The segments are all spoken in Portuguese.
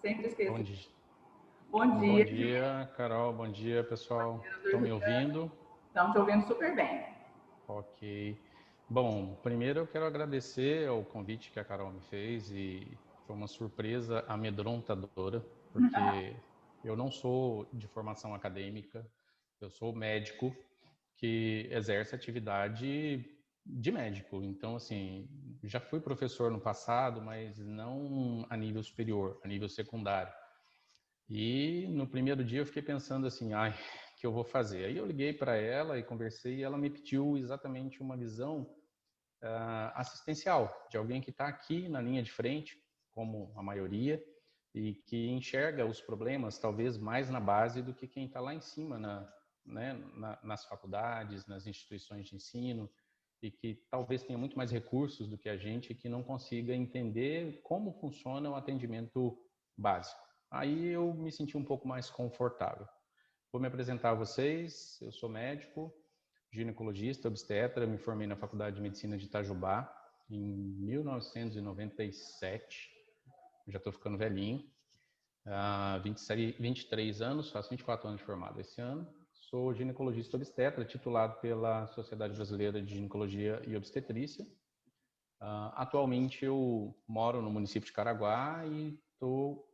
Sempre esqueço. Bom dia. Bom Bom dia. dia, Carol. Bom dia, pessoal. Estão me ouvindo? Estão te ouvindo super bem. Ok. Bom, primeiro eu quero agradecer ao convite que a Carol me fez e foi uma surpresa amedrontadora, porque eu não sou de formação acadêmica, eu sou médico que exerce atividade de médico. Então, assim, já fui professor no passado, mas não a nível superior, a nível secundário. E no primeiro dia eu fiquei pensando assim, ai, o que eu vou fazer? Aí eu liguei para ela e conversei e ela me pediu exatamente uma visão assistencial, de alguém que está aqui na linha de frente, como a maioria, e que enxerga os problemas talvez mais na base do que quem está lá em cima, nas faculdades, nas instituições de ensino, e que talvez tenha muito mais recursos do que a gente e que não consiga entender como funciona o atendimento básico. Aí eu me senti um pouco mais confortável. Vou me apresentar a vocês, eu sou médico, ginecologista, obstetra, me formei na Faculdade de Medicina de Itajubá em 1997, já estou ficando velhinho, 23 anos, faço 24 anos de formado esse ano. Sou ginecologista obstetra, titulado pela Sociedade Brasileira de Ginecologia e Obstetrícia. Atualmente eu moro no município de Caraguá e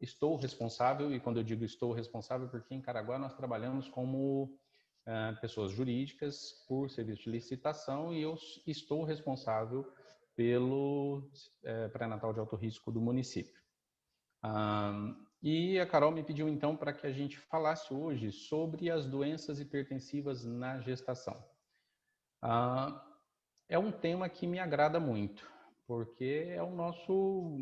estou responsável, e quando eu digo estou responsável, porque em Caraguá nós trabalhamos como pessoas jurídicas por serviço de licitação e eu estou responsável pelo pré-natal de alto risco do município. E a Carol me pediu então para que a gente falasse hoje sobre as doenças hipertensivas na gestação. É um tema que me agrada muito, porque é o nosso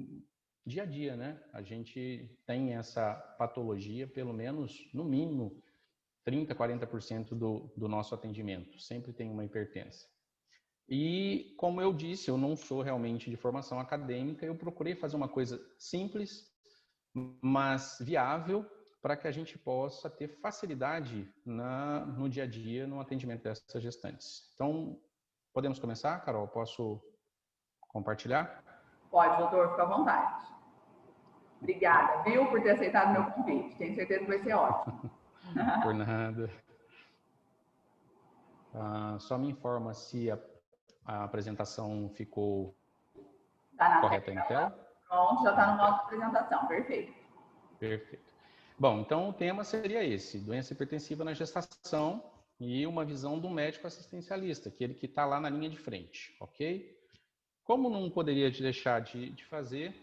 dia a dia, né? A gente tem essa patologia, pelo menos, no mínimo, 30%, 40% do nosso atendimento. Sempre tem uma hipertensa. E, como eu disse, eu não sou realmente de formação acadêmica, eu procurei fazer uma coisa simples, mas viável, para que a gente possa ter facilidade no dia a dia, no atendimento dessas gestantes. Então, podemos começar, Carol? Posso compartilhar? Pode, doutor, fica à vontade. Obrigada, viu, por ter aceitado meu convite. Tenho certeza que vai ser ótimo. Por nada. Só me informa se a apresentação ficou correta em tela. Pronto, já está no modo de apresentação, perfeito. Perfeito. Bom, então o tema seria esse, doença hipertensiva na gestação e uma visão do médico assistencialista, aquele que está lá na linha de frente, ok? Como não poderia deixar de fazer,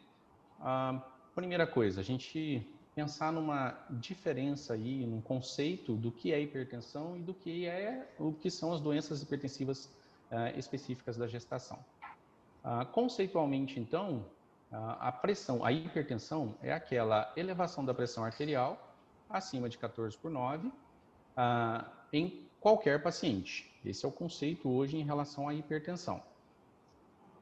a primeira coisa, a gente pensar numa diferença aí, num conceito do que é hipertensão e do que são as doenças hipertensivas específicas da gestação. Conceitualmente, então, a hipertensão é aquela elevação da pressão arterial acima de 14/9 em qualquer paciente. Esse é o conceito hoje em relação à hipertensão.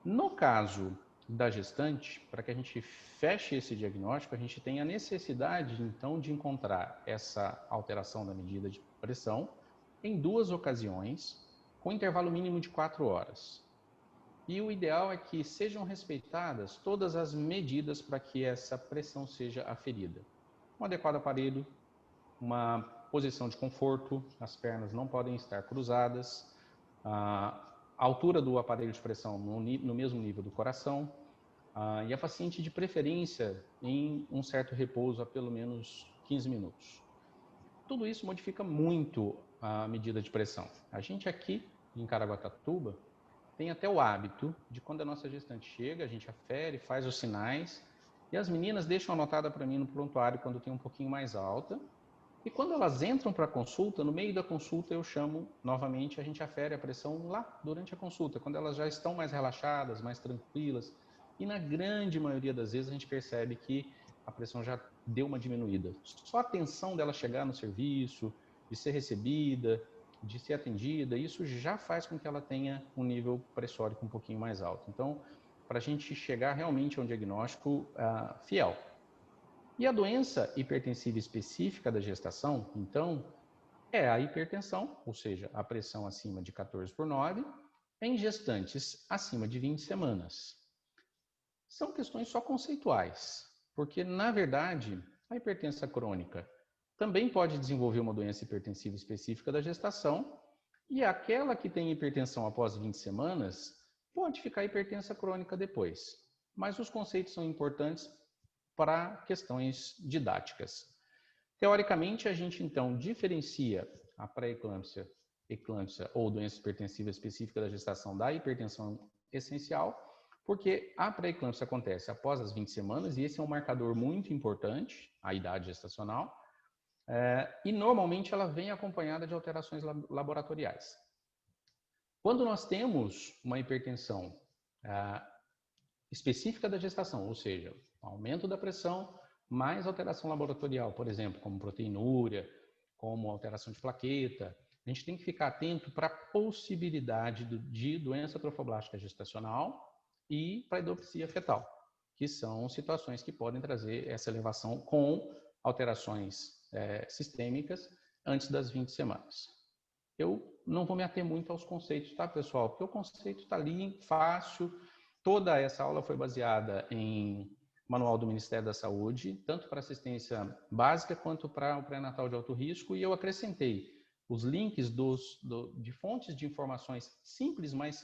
No caso da gestante, para que a gente feche esse diagnóstico, a gente tem a necessidade, então, de encontrar essa alteração da medida de pressão em 2 ocasiões, com intervalo mínimo de 4 horas. E o ideal é que sejam respeitadas todas as medidas para que essa pressão seja aferida. Um adequado aparelho, uma posição de conforto, as pernas não podem estar cruzadas, a altura do aparelho de pressão no mesmo nível do coração, e a paciente de preferência em um certo repouso a pelo menos 15 minutos. Tudo isso modifica muito a medida de pressão. A gente aqui em Caraguatatuba tem até o hábito de quando a nossa gestante chega, a gente afere, faz os sinais, e as meninas deixam anotada para mim no prontuário quando tem um pouquinho mais alta, e quando elas entram para a consulta, no meio da consulta eu chamo novamente, a gente afere a pressão lá durante a consulta, quando elas já estão mais relaxadas, mais tranquilas, e na grande maioria das vezes a gente percebe que a pressão já deu uma diminuída. Só a atenção dela chegar no serviço, de ser recebida, de ser atendida, isso já faz com que ela tenha um nível pressórico um pouquinho mais alto. Então, para a gente chegar realmente a um diagnóstico fiel. E a doença hipertensiva específica da gestação, então, é a hipertensão, ou seja, a pressão acima de 14/9, em gestantes acima de 20 semanas. São questões só conceituais. Porque, na verdade, a hipertensão crônica também pode desenvolver uma doença hipertensiva específica da gestação, e aquela que tem hipertensão após 20 semanas pode ficar hipertensa crônica depois. Mas os conceitos são importantes para questões didáticas. Teoricamente, a gente então diferencia a pré-eclâmpsia, eclâmpsia ou doença hipertensiva específica da gestação da hipertensão essencial, porque a pré-eclâmpsia acontece após as 20 semanas, e esse é um marcador muito importante, a idade gestacional, e normalmente ela vem acompanhada de alterações laboratoriais. Quando nós temos uma hipertensão específica da gestação, ou seja, aumento da pressão mais alteração laboratorial, por exemplo, como proteinúria, como alteração de plaqueta, a gente tem que ficar atento para a possibilidade de doença trofoblástica gestacional e para a idopsia fetal, que são situações que podem trazer essa elevação com alterações sistêmicas antes das 20 semanas. Eu não vou me ater muito aos conceitos, tá, pessoal? Porque o conceito está ali, fácil. Toda essa aula foi baseada em manual do Ministério da Saúde, tanto para assistência básica quanto para o pré-natal de alto risco, e eu acrescentei os links de fontes de informações simples, mas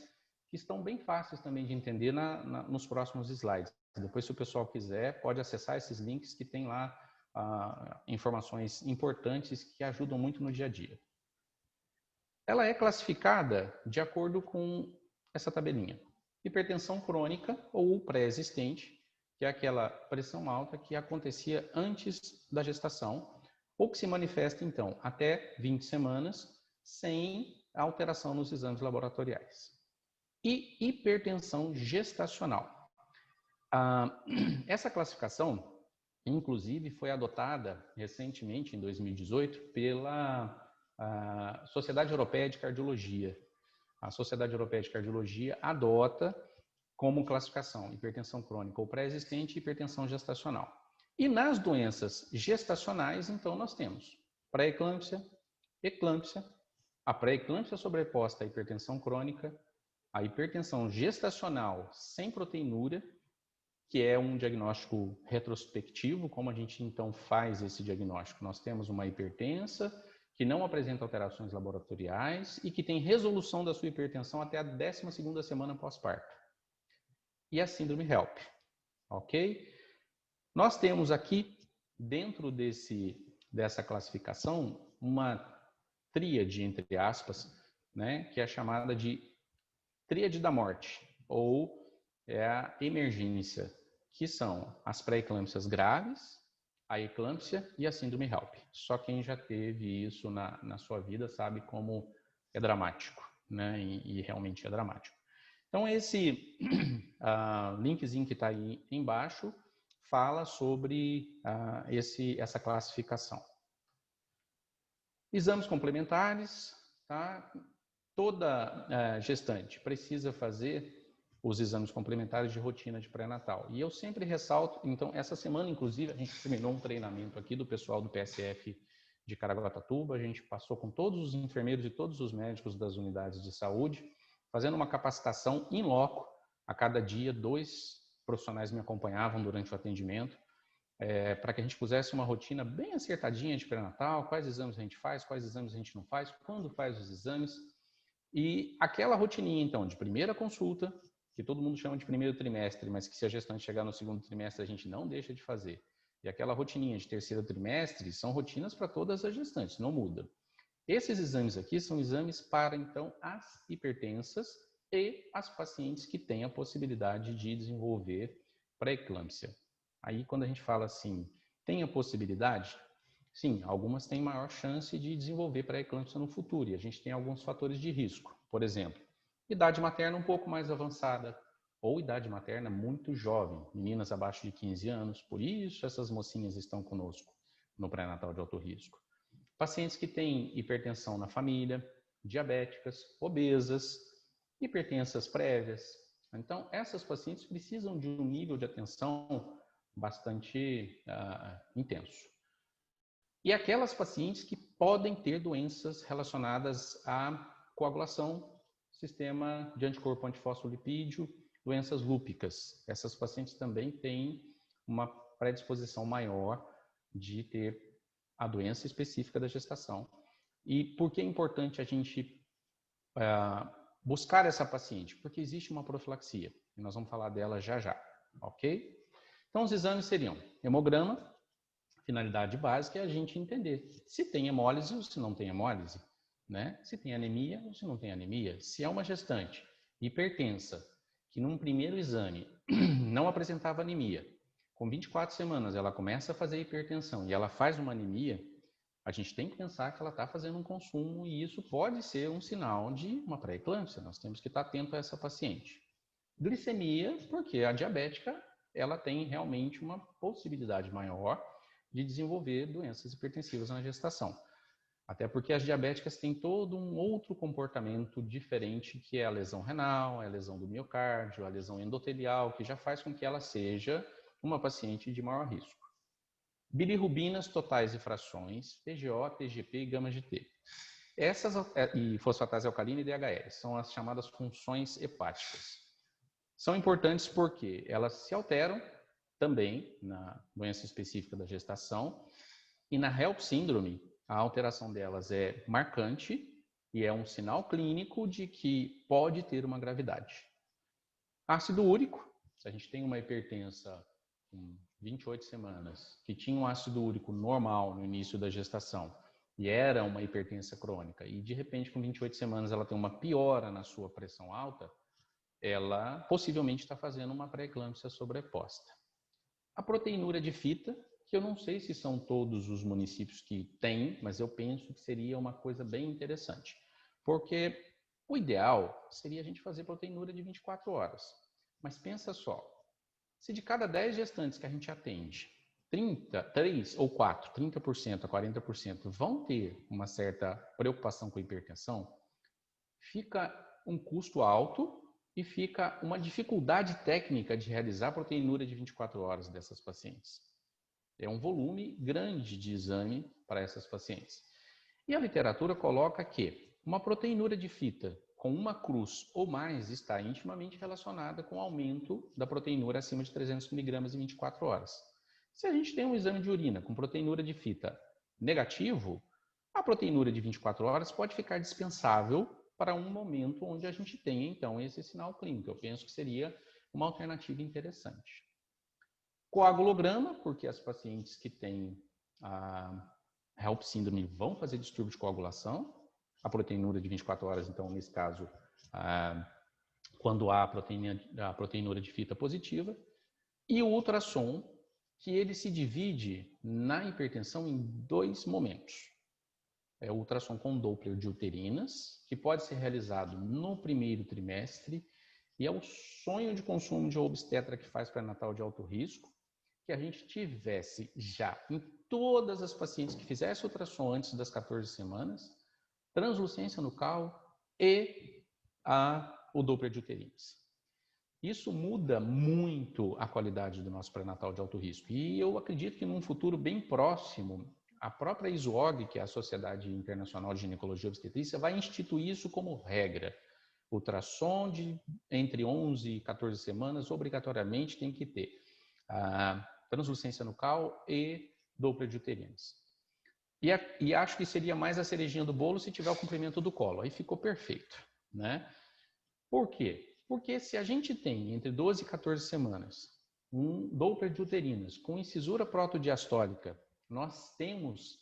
que estão bem fáceis também de entender nos próximos slides. Depois, se o pessoal quiser, pode acessar esses links que tem lá informações importantes que ajudam muito no dia a dia. Ela é classificada de acordo com essa tabelinha. Hipertensão crônica ou pré-existente, que é aquela pressão alta que acontecia antes da gestação, ou que se manifesta, então, até 20 semanas, sem alteração nos exames laboratoriais. E hipertensão gestacional. Essa classificação, inclusive, foi adotada recentemente, em 2018, pela Sociedade Europeia de Cardiologia. A Sociedade Europeia de Cardiologia adota como classificação hipertensão crônica ou pré-existente e hipertensão gestacional. E nas doenças gestacionais, então, nós temos pré-eclâmpsia, eclâmpsia, a pré-eclâmpsia sobreposta à hipertensão crônica, a hipertensão gestacional sem proteinúria, que é um diagnóstico retrospectivo. Como a gente então faz esse diagnóstico? Nós temos uma hipertensa que não apresenta alterações laboratoriais e que tem resolução da sua hipertensão até a 12ª semana pós-parto. E a síndrome HELP, ok? Nós temos aqui, dentro dessa classificação, uma tríade, entre aspas, né, que é chamada de tríade da morte, ou a emergência, que são as pré-eclâmpsias graves, a eclâmpsia e a síndrome HELP. Só quem já teve isso na sua vida sabe como é dramático, né, e realmente é dramático. Então, esse linkzinho que está aí embaixo fala sobre essa classificação. Exames complementares, tá? Toda gestante precisa fazer os exames complementares de rotina de pré-natal. E eu sempre ressalto, então, essa semana, inclusive, a gente terminou um treinamento aqui do pessoal do PSF de Caraguatatuba, a gente passou com todos os enfermeiros e todos os médicos das unidades de saúde, fazendo uma capacitação in loco. A cada dia, 2 profissionais me acompanhavam durante o atendimento, para que a gente pusesse uma rotina bem acertadinha de pré-natal, quais exames a gente faz, quais exames a gente não faz, quando faz os exames. E aquela rotininha, então, de primeira consulta, que todo mundo chama de primeiro trimestre, mas que se a gestante chegar no 2º trimestre, a gente não deixa de fazer. E aquela rotininha de 3º trimestre são rotinas para todas as gestantes, não muda. Esses exames aqui são exames para, então, as hipertensas e as pacientes que têm a possibilidade de desenvolver pré-eclâmpsia. Aí, quando a gente fala assim, tem a possibilidade? Sim, algumas têm maior chance de desenvolver pré-eclâmpsia no futuro, e a gente tem alguns fatores de risco. Por exemplo, idade materna um pouco mais avançada, ou idade materna muito jovem, meninas abaixo de 15 anos, por isso essas mocinhas estão conosco no pré-natal de alto risco. Pacientes que têm hipertensão na família, diabéticas, obesas, hipertensas prévias. Então, essas pacientes precisam de um nível de atenção bastante intenso. E aquelas pacientes que podem ter doenças relacionadas à coagulação, sistema de anticorpo antifosfolipídio, doenças lúpicas. Essas pacientes também têm uma predisposição maior de ter a doença específica da gestação. E por que é importante a gente buscar essa paciente? Porque existe uma profilaxia, e nós vamos falar dela já já, ok? Então, os exames seriam hemograma, finalidade básica é a gente entender se tem hemólise ou se não tem hemólise, né? Se tem anemia ou se não tem anemia. Se é uma gestante hipertensa, que num primeiro exame não apresentava anemia, com 24 semanas ela começa a fazer hipertensão e ela faz uma anemia, a gente tem que pensar que ela está fazendo um consumo e isso pode ser um sinal de uma pré-eclâmpsia. Nós temos que estar atento a essa paciente. Glicemia, porque a diabética ela tem realmente uma possibilidade maior de desenvolver doenças hipertensivas na gestação. Até porque as diabéticas têm todo um outro comportamento diferente, que é a lesão renal, a lesão do miocárdio, a lesão endotelial, que já faz com que ela seja uma paciente de maior risco. Bilirrubinas totais e frações, PGO, TGP e gama-GT. Essas, e fosfatase alcalina e DHL, são as chamadas funções hepáticas. São importantes porque elas se alteram também na doença específica da gestação e na HELP síndrome, a alteração delas é marcante e é um sinal clínico de que pode ter uma gravidade. Ácido úrico, se a gente tem uma hipertensa com 28 semanas, que tinha um ácido úrico normal no início da gestação e era uma hipertensa crônica, e de repente com 28 semanas ela tem uma piora na sua pressão alta, ela possivelmente está fazendo uma pré-eclâmpsia sobreposta. A proteinúria de fita, que eu não sei se são todos os municípios que têm, mas eu penso que seria uma coisa bem interessante. Porque o ideal seria a gente fazer proteinúria de 24 horas. Mas pensa só, se de cada 10 gestantes que a gente atende, 3 ou 4, 30% a 40% vão ter uma certa preocupação com a hipertensão, fica um custo alto e fica uma dificuldade técnica de realizar proteinúria de 24 horas dessas pacientes. É um volume grande de exame para essas pacientes. E a literatura coloca que uma proteinúria de fita com uma cruz ou mais está intimamente relacionada com o aumento da proteinúria acima de 300 mg em 24 horas. Se a gente tem um exame de urina com proteinúria de fita negativo, a proteinúria de 24 horas pode ficar dispensável para um momento onde a gente tenha, então, esse sinal clínico. Eu penso que seria uma alternativa interessante. Coagulograma, porque as pacientes que têm a HELP síndrome vão fazer distúrbio de coagulação. A proteinúria de 24 horas, então, nesse caso, quando há a proteinúria de fita positiva. E o ultrassom, que ele se divide na hipertensão em 2 momentos. É o ultrassom com Doppler de uterinas, que pode ser realizado no primeiro trimestre, e é o sonho de consumo de obstetra que faz pré-natal de alto risco, que a gente tivesse já em todas as pacientes que fizessem ultrassom antes das 14 semanas, translucência nucal e o Doppler de uterinas. Isso muda muito a qualidade do nosso pré-natal de alto risco. E eu acredito que num futuro bem próximo, a própria ISOG, que é a Sociedade Internacional de Ginecologia e Obstetrícia, vai instituir isso como regra. Ultrassom de entre 11 e 14 semanas, obrigatoriamente tem que ter a translucência nucal e Doppler de uterinas. E acho que seria mais a cerejinha do bolo se tiver o comprimento do colo. Aí ficou perfeito, né? Por quê? Porque se a gente tem entre 12 e 14 semanas um Doppler de uterinas com incisura protodiastólica, nós temos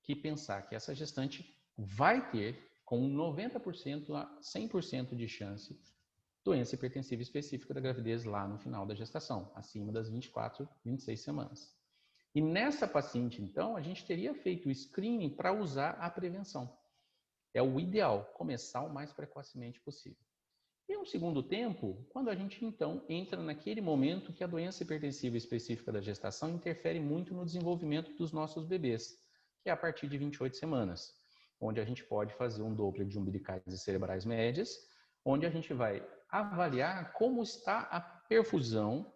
que pensar que essa gestante vai ter, com 90% a 100% de chance, doença hipertensiva específica da gravidez lá no final da gestação, acima das 24, 26 semanas. E nessa paciente, então, a gente teria feito o screening para usar a prevenção. É o ideal, começar o mais precocemente possível. E um segundo tempo, quando a gente, então, entra naquele momento que a doença hipertensiva específica da gestação interfere muito no desenvolvimento dos nossos bebês, que é a partir de 28 semanas, onde a gente pode fazer um Doppler de umbilicais e cerebrais médias, onde a gente vai avaliar como está a perfusão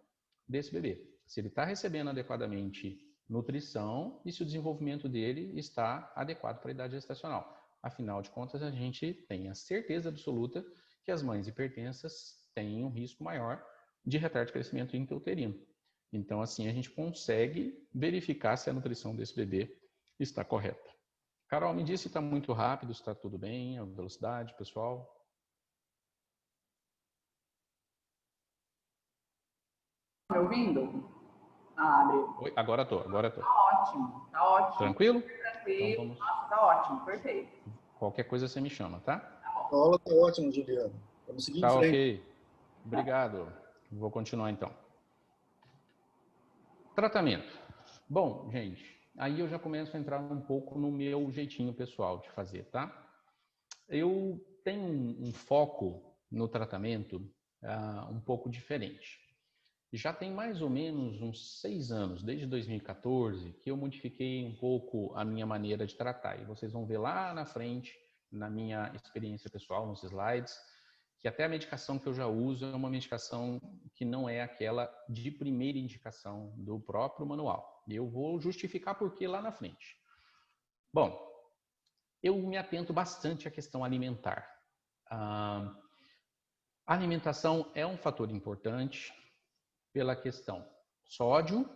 desse bebê. Se ele está recebendo adequadamente nutrição e se o desenvolvimento dele está adequado para a idade gestacional. Afinal de contas, a gente tem a certeza absoluta que as mães hipertensas têm um risco maior de retardo de crescimento intrauterino. Então, assim, a gente consegue verificar se a nutrição desse bebê está correta. Carol, me disse se está muito rápido, se está tudo bem, a velocidade, pessoal. Tá me ouvindo? Abre. Oi, agora estou. Tá ótimo. Tranquilo? Tranquilo. Então vamos. Nossa, tá ótimo, perfeito. Qualquer coisa você me chama, tá? A aula está ótima, Juliana. Vamos seguir em Tá frente. ok. Obrigado. Vou continuar então. Tratamento. Bom, gente, aí eu já começo a entrar um pouco no meu jeitinho pessoal de fazer, tá? Eu tenho um foco no tratamento um pouco diferente. Já tem mais ou menos uns 6 anos, desde 2014, que eu modifiquei um pouco a minha maneira de tratar. E vocês vão ver lá na frente, na minha experiência pessoal, nos slides, que até a medicação que eu já uso é uma medicação que não é aquela de primeira indicação do próprio manual. E eu vou justificar por que lá na frente. Bom, eu me atento bastante à questão alimentar. A alimentação é um fator importante pela questão sódio,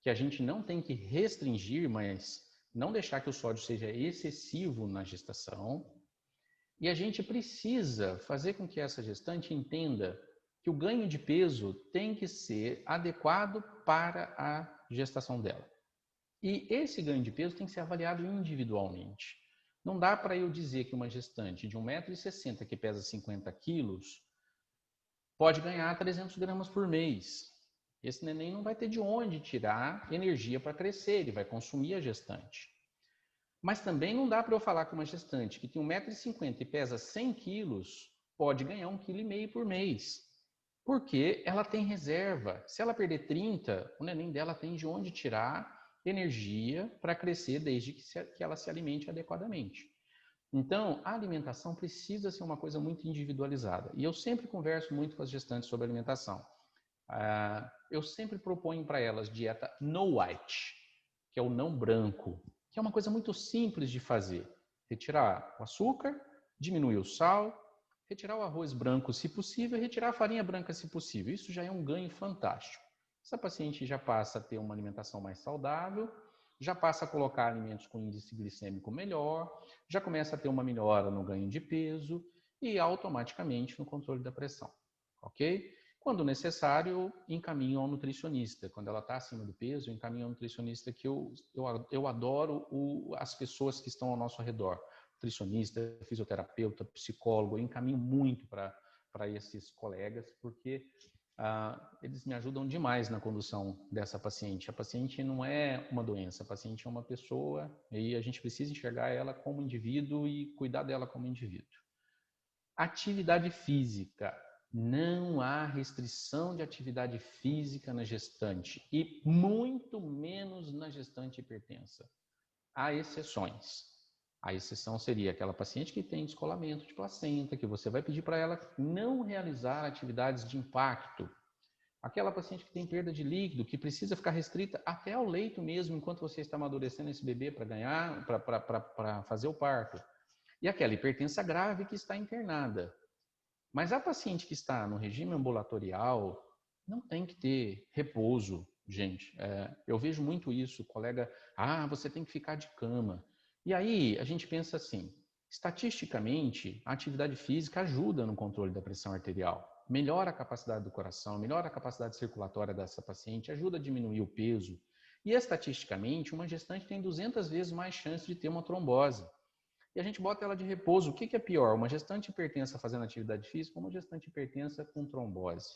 que a gente não tem que restringir, mas não deixar que o sódio seja excessivo na gestação. E a gente precisa fazer com que essa gestante entenda que o ganho de peso tem que ser adequado para a gestação dela. E esse ganho de peso tem que ser avaliado individualmente. Não dá para eu dizer que uma gestante de 1,60 m que pesa 50 quilos pode ganhar 300 gramas por mês. Esse neném não vai ter de onde tirar energia para crescer, ele vai consumir a gestante. Mas também não dá para eu falar que uma gestante que tem 1,50 m e pesa 100 quilos pode ganhar 1,5 kg por mês. Porque ela tem reserva. Se ela perder 30, o neném dela tem de onde tirar energia para crescer desde que ela se alimente adequadamente. Então, a alimentação precisa ser uma coisa muito individualizada. E eu sempre converso muito com as gestantes sobre alimentação. Eu sempre proponho para elas dieta no white, que é o não branco, que é uma coisa muito simples de fazer. Retirar o açúcar, diminuir o sal, retirar o arroz branco se possível, retirar a farinha branca se possível. Isso já é um ganho fantástico. Essa paciente já passa a ter uma alimentação mais saudável, já passa a colocar alimentos com índice glicêmico melhor, já começa a ter uma melhora no ganho de peso e automaticamente no controle da pressão, ok? Quando necessário, encaminho ao nutricionista. Quando ela está acima do peso, eu encaminho ao nutricionista, que eu adoro as pessoas que estão ao nosso redor. Nutricionista, fisioterapeuta, psicólogo, eu encaminho muito para esses colegas, porque eles me ajudam demais na condução dessa paciente. A paciente não é uma doença, a paciente é uma pessoa e a gente precisa enxergar ela como indivíduo e cuidar dela como indivíduo. Atividade física. Não há restrição de atividade física na gestante e muito menos na gestante hipertensa. Há exceções. A exceção seria aquela paciente que tem descolamento de placenta, que você vai pedir para ela não realizar atividades de impacto. Aquela paciente que tem perda de líquido, que precisa ficar restrita até ao leito mesmo, enquanto você está amadurecendo esse bebê para fazer o parto. E aquela hipertensa grave que está internada. Mas a paciente que está no regime ambulatorial não tem que ter repouso, gente. Eu vejo muito isso, colega, você tem que ficar de cama. E aí a gente pensa assim, estatisticamente, a atividade física ajuda no controle da pressão arterial, melhora a capacidade do coração, melhora a capacidade circulatória dessa paciente, ajuda a diminuir o peso. E estatisticamente, uma gestante tem 200 vezes mais chance de ter uma trombose. E a gente bota ela de repouso. O que é pior? Uma gestante hipertensa fazendo atividade física ou uma gestante hipertensa com trombose?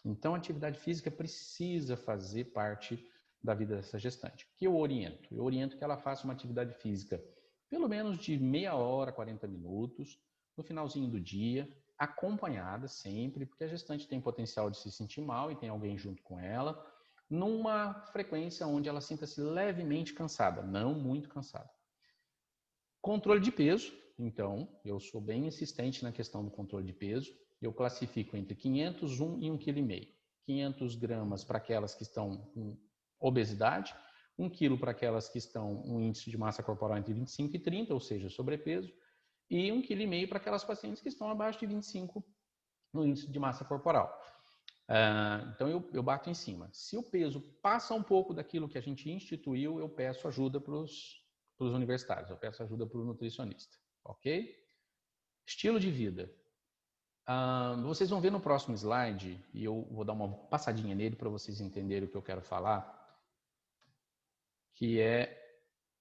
Então, a atividade física precisa fazer parte da vida dessa gestante. O que eu oriento? Eu oriento que ela faça uma atividade física pelo menos de meia hora, 40 minutos, no finalzinho do dia, acompanhada sempre, porque a gestante tem potencial de se sentir mal e tem alguém junto com ela, numa frequência onde ela sinta-se levemente cansada, não muito cansada. Controle de peso, então, eu sou bem insistente na questão do controle de peso. Eu classifico entre 500, 1 e 1,5 kg. 500 gramas para aquelas que estão com obesidade, 1 kg para aquelas que estão com um índice de massa corporal entre 25 e 30, ou seja, sobrepeso, e 1,5 kg para aquelas pacientes que estão abaixo de 25 no índice de massa corporal. Então, eu bato em cima. Se o peso passa um pouco daquilo que a gente instituiu, eu peço ajuda para os universitários, eu peço ajuda para o nutricionista, ok? Estilo de vida. Vocês vão ver no próximo slide, e eu vou dar uma passadinha nele para vocês entenderem o que eu quero falar, que é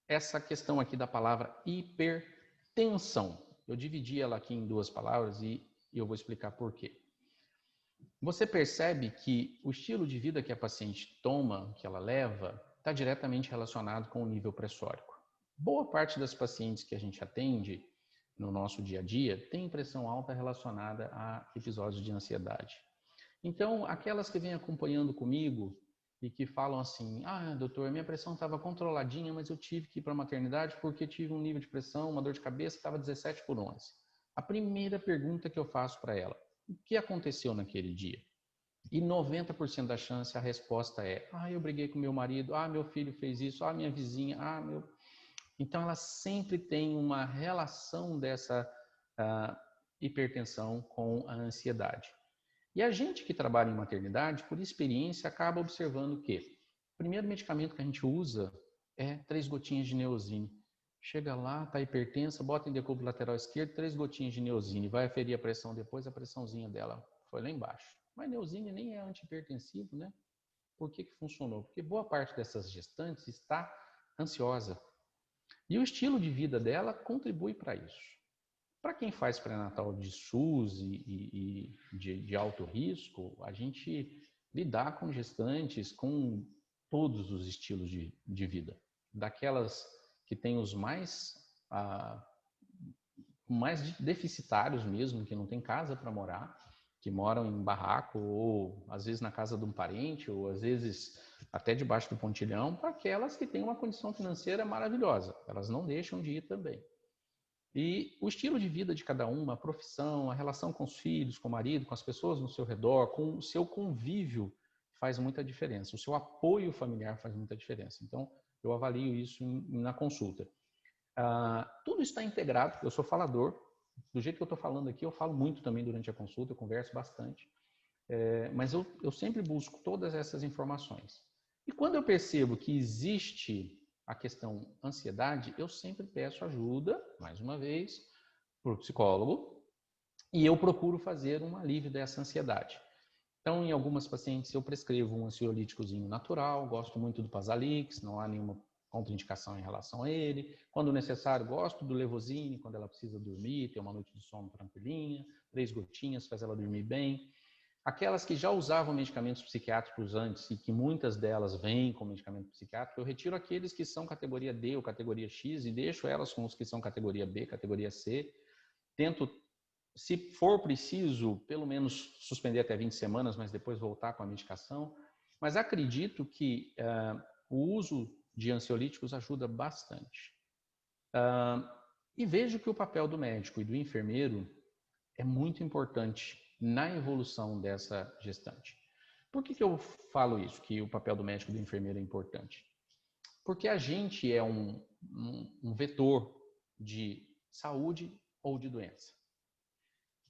essa questão aqui da palavra hipertensão. Eu dividi ela aqui em duas palavras e eu vou explicar por quê. Você percebe que o estilo de vida que a paciente toma, que ela leva, está diretamente relacionado com o nível pressórico. Boa parte das pacientes que a gente atende no nosso dia a dia tem pressão alta relacionada a episódios de ansiedade. Então, aquelas que vêm acompanhando comigo e que falam assim, doutor, minha pressão estava controladinha, mas eu tive que ir para a maternidade porque tive um nível de pressão, uma dor de cabeça, estava 17/11. A primeira pergunta que eu faço para ela, o que aconteceu naquele dia? E 90% da chance a resposta é, eu briguei com meu marido, meu filho fez isso, minha vizinha, Então, ela sempre tem uma relação dessa hipertensão com a ansiedade. E a gente que trabalha em maternidade, por experiência, acaba observando que o primeiro medicamento que a gente usa é 3 gotinhas de Neosine. Chega lá, está hipertensa, bota em decúbito lateral esquerdo, 3 gotinhas de Neosine, vai aferir a pressão depois, a pressãozinha dela foi lá embaixo. Mas Neosine nem é antihipertensivo, né? Por que funcionou? Porque boa parte dessas gestantes está ansiosa. E o estilo de vida dela contribui para isso. Para quem faz pré-natal de SUS e de alto risco, a gente lidar com gestantes com todos os estilos de vida. Daquelas que têm os mais deficitários mesmo, que não tem casa para morar, que moram em barraco ou às vezes na casa de um parente ou às vezes até debaixo do pontilhão, para aquelas que têm uma condição financeira maravilhosa. Elas não deixam de ir também. E o estilo de vida de cada uma, a profissão, a relação com os filhos, com o marido, com as pessoas no seu redor, com o seu convívio faz muita diferença. O seu apoio familiar faz muita diferença. Então, eu avalio isso na consulta. Tudo está integrado, eu sou falador. Do jeito que eu estou falando aqui, eu falo muito também durante a consulta, eu converso bastante. Mas eu sempre busco todas essas informações. E quando eu percebo que existe a questão ansiedade, eu sempre peço ajuda, mais uma vez, para o psicólogo, e eu procuro fazer um alívio dessa ansiedade. Então, em algumas pacientes, eu prescrevo um ansiolíticozinho natural, gosto muito do Pasalix, não há nenhuma contraindicação em relação a ele. Quando necessário, gosto do Levosine, quando ela precisa dormir, ter uma noite de sono tranquilinha, 3 gotinhas, faz ela dormir bem. Aquelas que já usavam medicamentos psiquiátricos antes e que muitas delas vêm com medicamento psiquiátrico, eu retiro aqueles que são categoria D ou categoria X e deixo elas com os que são categoria B, categoria C. Tento, se for preciso, pelo menos suspender até 20 semanas, mas depois voltar com a medicação. Mas acredito que o uso de ansiolíticos ajuda bastante. E vejo que o papel do médico e do enfermeiro é muito importante na evolução dessa gestante. Por que eu falo isso, que o papel do médico e do enfermeiro é importante? Porque a gente é um vetor de saúde ou de doença.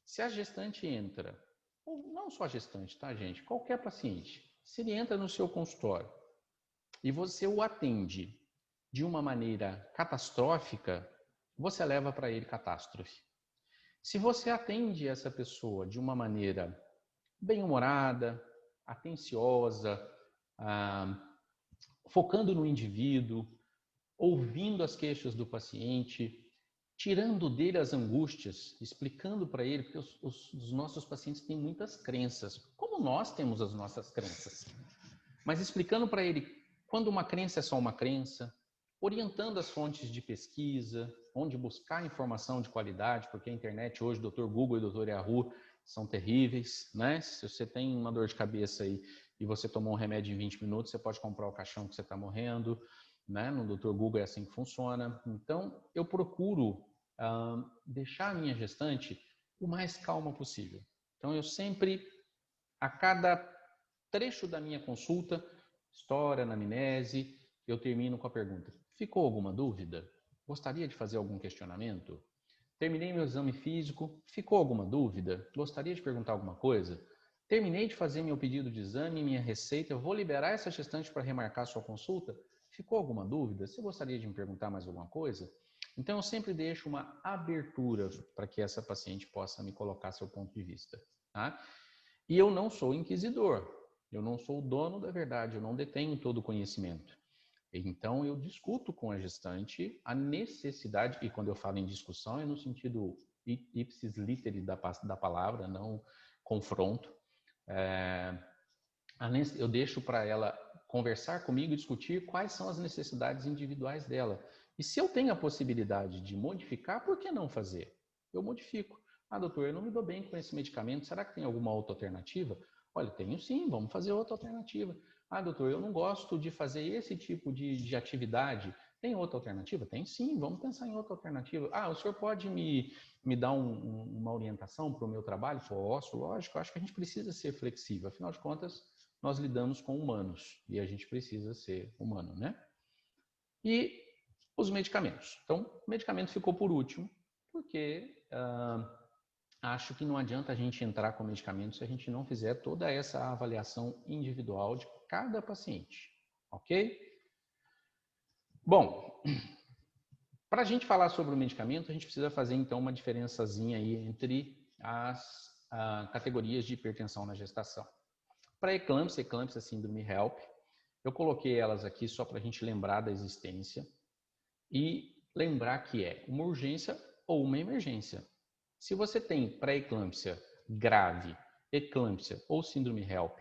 Se a gestante entra, ou não só a gestante, tá, gente? Qualquer paciente, se ele entra no seu consultório e você o atende de uma maneira catastrófica, você leva para ele catástrofe. Se você atende essa pessoa de uma maneira bem-humorada, atenciosa, focando no indivíduo, ouvindo as queixas do paciente, tirando dele as angústias, explicando para ele, porque os nossos pacientes têm muitas crenças, como nós temos as nossas crenças, mas explicando para ele quando uma crença é só uma crença, orientando as fontes de pesquisa, onde buscar informação de qualidade, porque a internet hoje, o Dr. Google e o Dr. Yahoo são terríveis, né? Se você tem uma dor de cabeça aí e você tomou um remédio em 20 minutos, você pode comprar o caixão que você está morrendo, né? No Dr. Google é assim que funciona. Então, eu procuro deixar a minha gestante o mais calma possível. Então, eu sempre, a cada trecho da minha consulta, história, anamnese, eu termino com a pergunta: ficou alguma dúvida? Gostaria de fazer algum questionamento? Terminei meu exame físico, ficou alguma dúvida? Gostaria de perguntar alguma coisa? Terminei de fazer meu pedido de exame, minha receita, eu vou liberar essa gestante para remarcar sua consulta? Ficou alguma dúvida? Você gostaria de me perguntar mais alguma coisa? Então, eu sempre deixo uma abertura para que essa paciente possa me colocar seu ponto de vista. Tá? E eu não sou inquisidor, eu não sou o dono da verdade, eu não detenho todo o conhecimento. Então, eu discuto com a gestante a necessidade, e quando eu falo em discussão, é no sentido ipsis literi da palavra, não confronto. Eu deixo para ela conversar comigo e discutir quais são as necessidades individuais dela. E se eu tenho a possibilidade de modificar, por que não fazer? Eu modifico. Ah, doutor, eu não me dou bem com esse medicamento, será que tem alguma outra alternativa? Olha, tenho sim, vamos fazer outra alternativa. Ah, doutor, eu não gosto de fazer esse tipo de atividade. Tem outra alternativa? Tem sim, vamos pensar em outra alternativa. Ah, o senhor pode me dar uma orientação para o meu trabalho? Posso, lógico, acho que a gente precisa ser flexível. Afinal de contas, nós lidamos com humanos e a gente precisa ser humano, né? E os medicamentos. Então, o medicamento ficou por último, porque acho que não adianta a gente entrar com medicamento se a gente não fizer toda essa avaliação individual de cada paciente, ok? Bom, para a gente falar sobre o medicamento, a gente precisa fazer então uma diferençazinha aí entre as categorias de hipertensão na gestação. Para eclâmpsia, síndrome HELP, eu coloquei elas aqui só para a gente lembrar da existência e lembrar que é uma urgência ou uma emergência. Se você tem pré-eclâmpsia grave, eclâmpsia ou síndrome HELP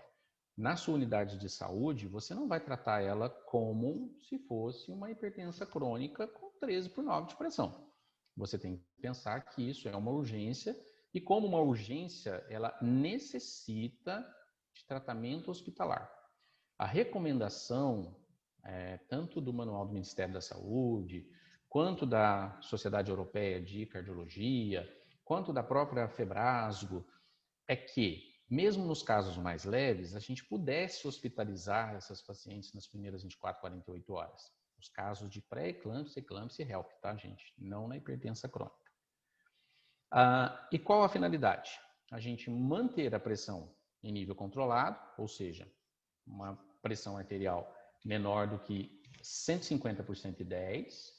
na sua unidade de saúde, você não vai tratar ela como se fosse uma hipertensão crônica com 13/9 de pressão. Você tem que pensar que isso é uma urgência e como uma urgência, ela necessita de tratamento hospitalar. A recomendação, tanto do Manual do Ministério da Saúde, quanto da Sociedade Europeia de Cardiologia, quanto da própria Febrasgo, é que, mesmo nos casos mais leves, a gente pudesse hospitalizar essas pacientes nas primeiras 24, 48 horas. Os casos de pré-eclâmpsia, eclâmpsia e HELP, tá, gente? Não na hipertensão crônica. E qual a finalidade? A gente manter a pressão em nível controlado, ou seja, uma pressão arterial menor do que 150 por 110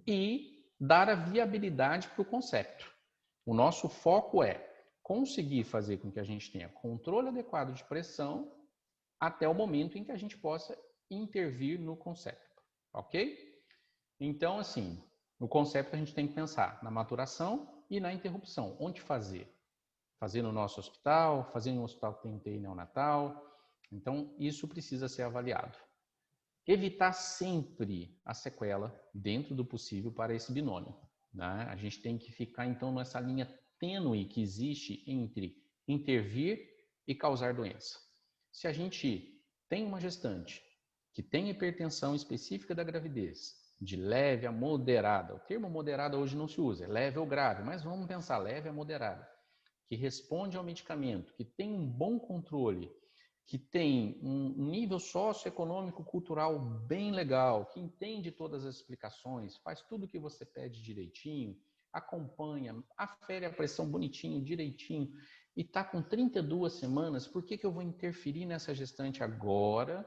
e dar a viabilidade para o concepto. O nosso foco é conseguir fazer com que a gente tenha controle adequado de pressão até o momento em que a gente possa intervir no concepto, ok? Então, assim, no concepto a gente tem que pensar na maturação e na interrupção. Onde fazer? Fazer no nosso hospital, fazer em um hospital que tem UTI neonatal. Então, isso precisa ser avaliado. Evitar sempre a sequela dentro do possível para esse binômio, né? A gente tem que ficar, então, nessa linha tênue que existe entre intervir e causar doença. Se a gente tem uma gestante que tem hipertensão específica da gravidez, de leve a moderada, o termo moderada hoje não se usa, é leve ou grave, mas vamos pensar leve a moderada, que responde ao medicamento, que tem um bom controle, que tem um nível socioeconômico cultural bem legal, que entende todas as explicações, faz tudo o que você pede direitinho, acompanha, afere a pressão bonitinho, direitinho, e está com 32 semanas, por que eu vou interferir nessa gestante agora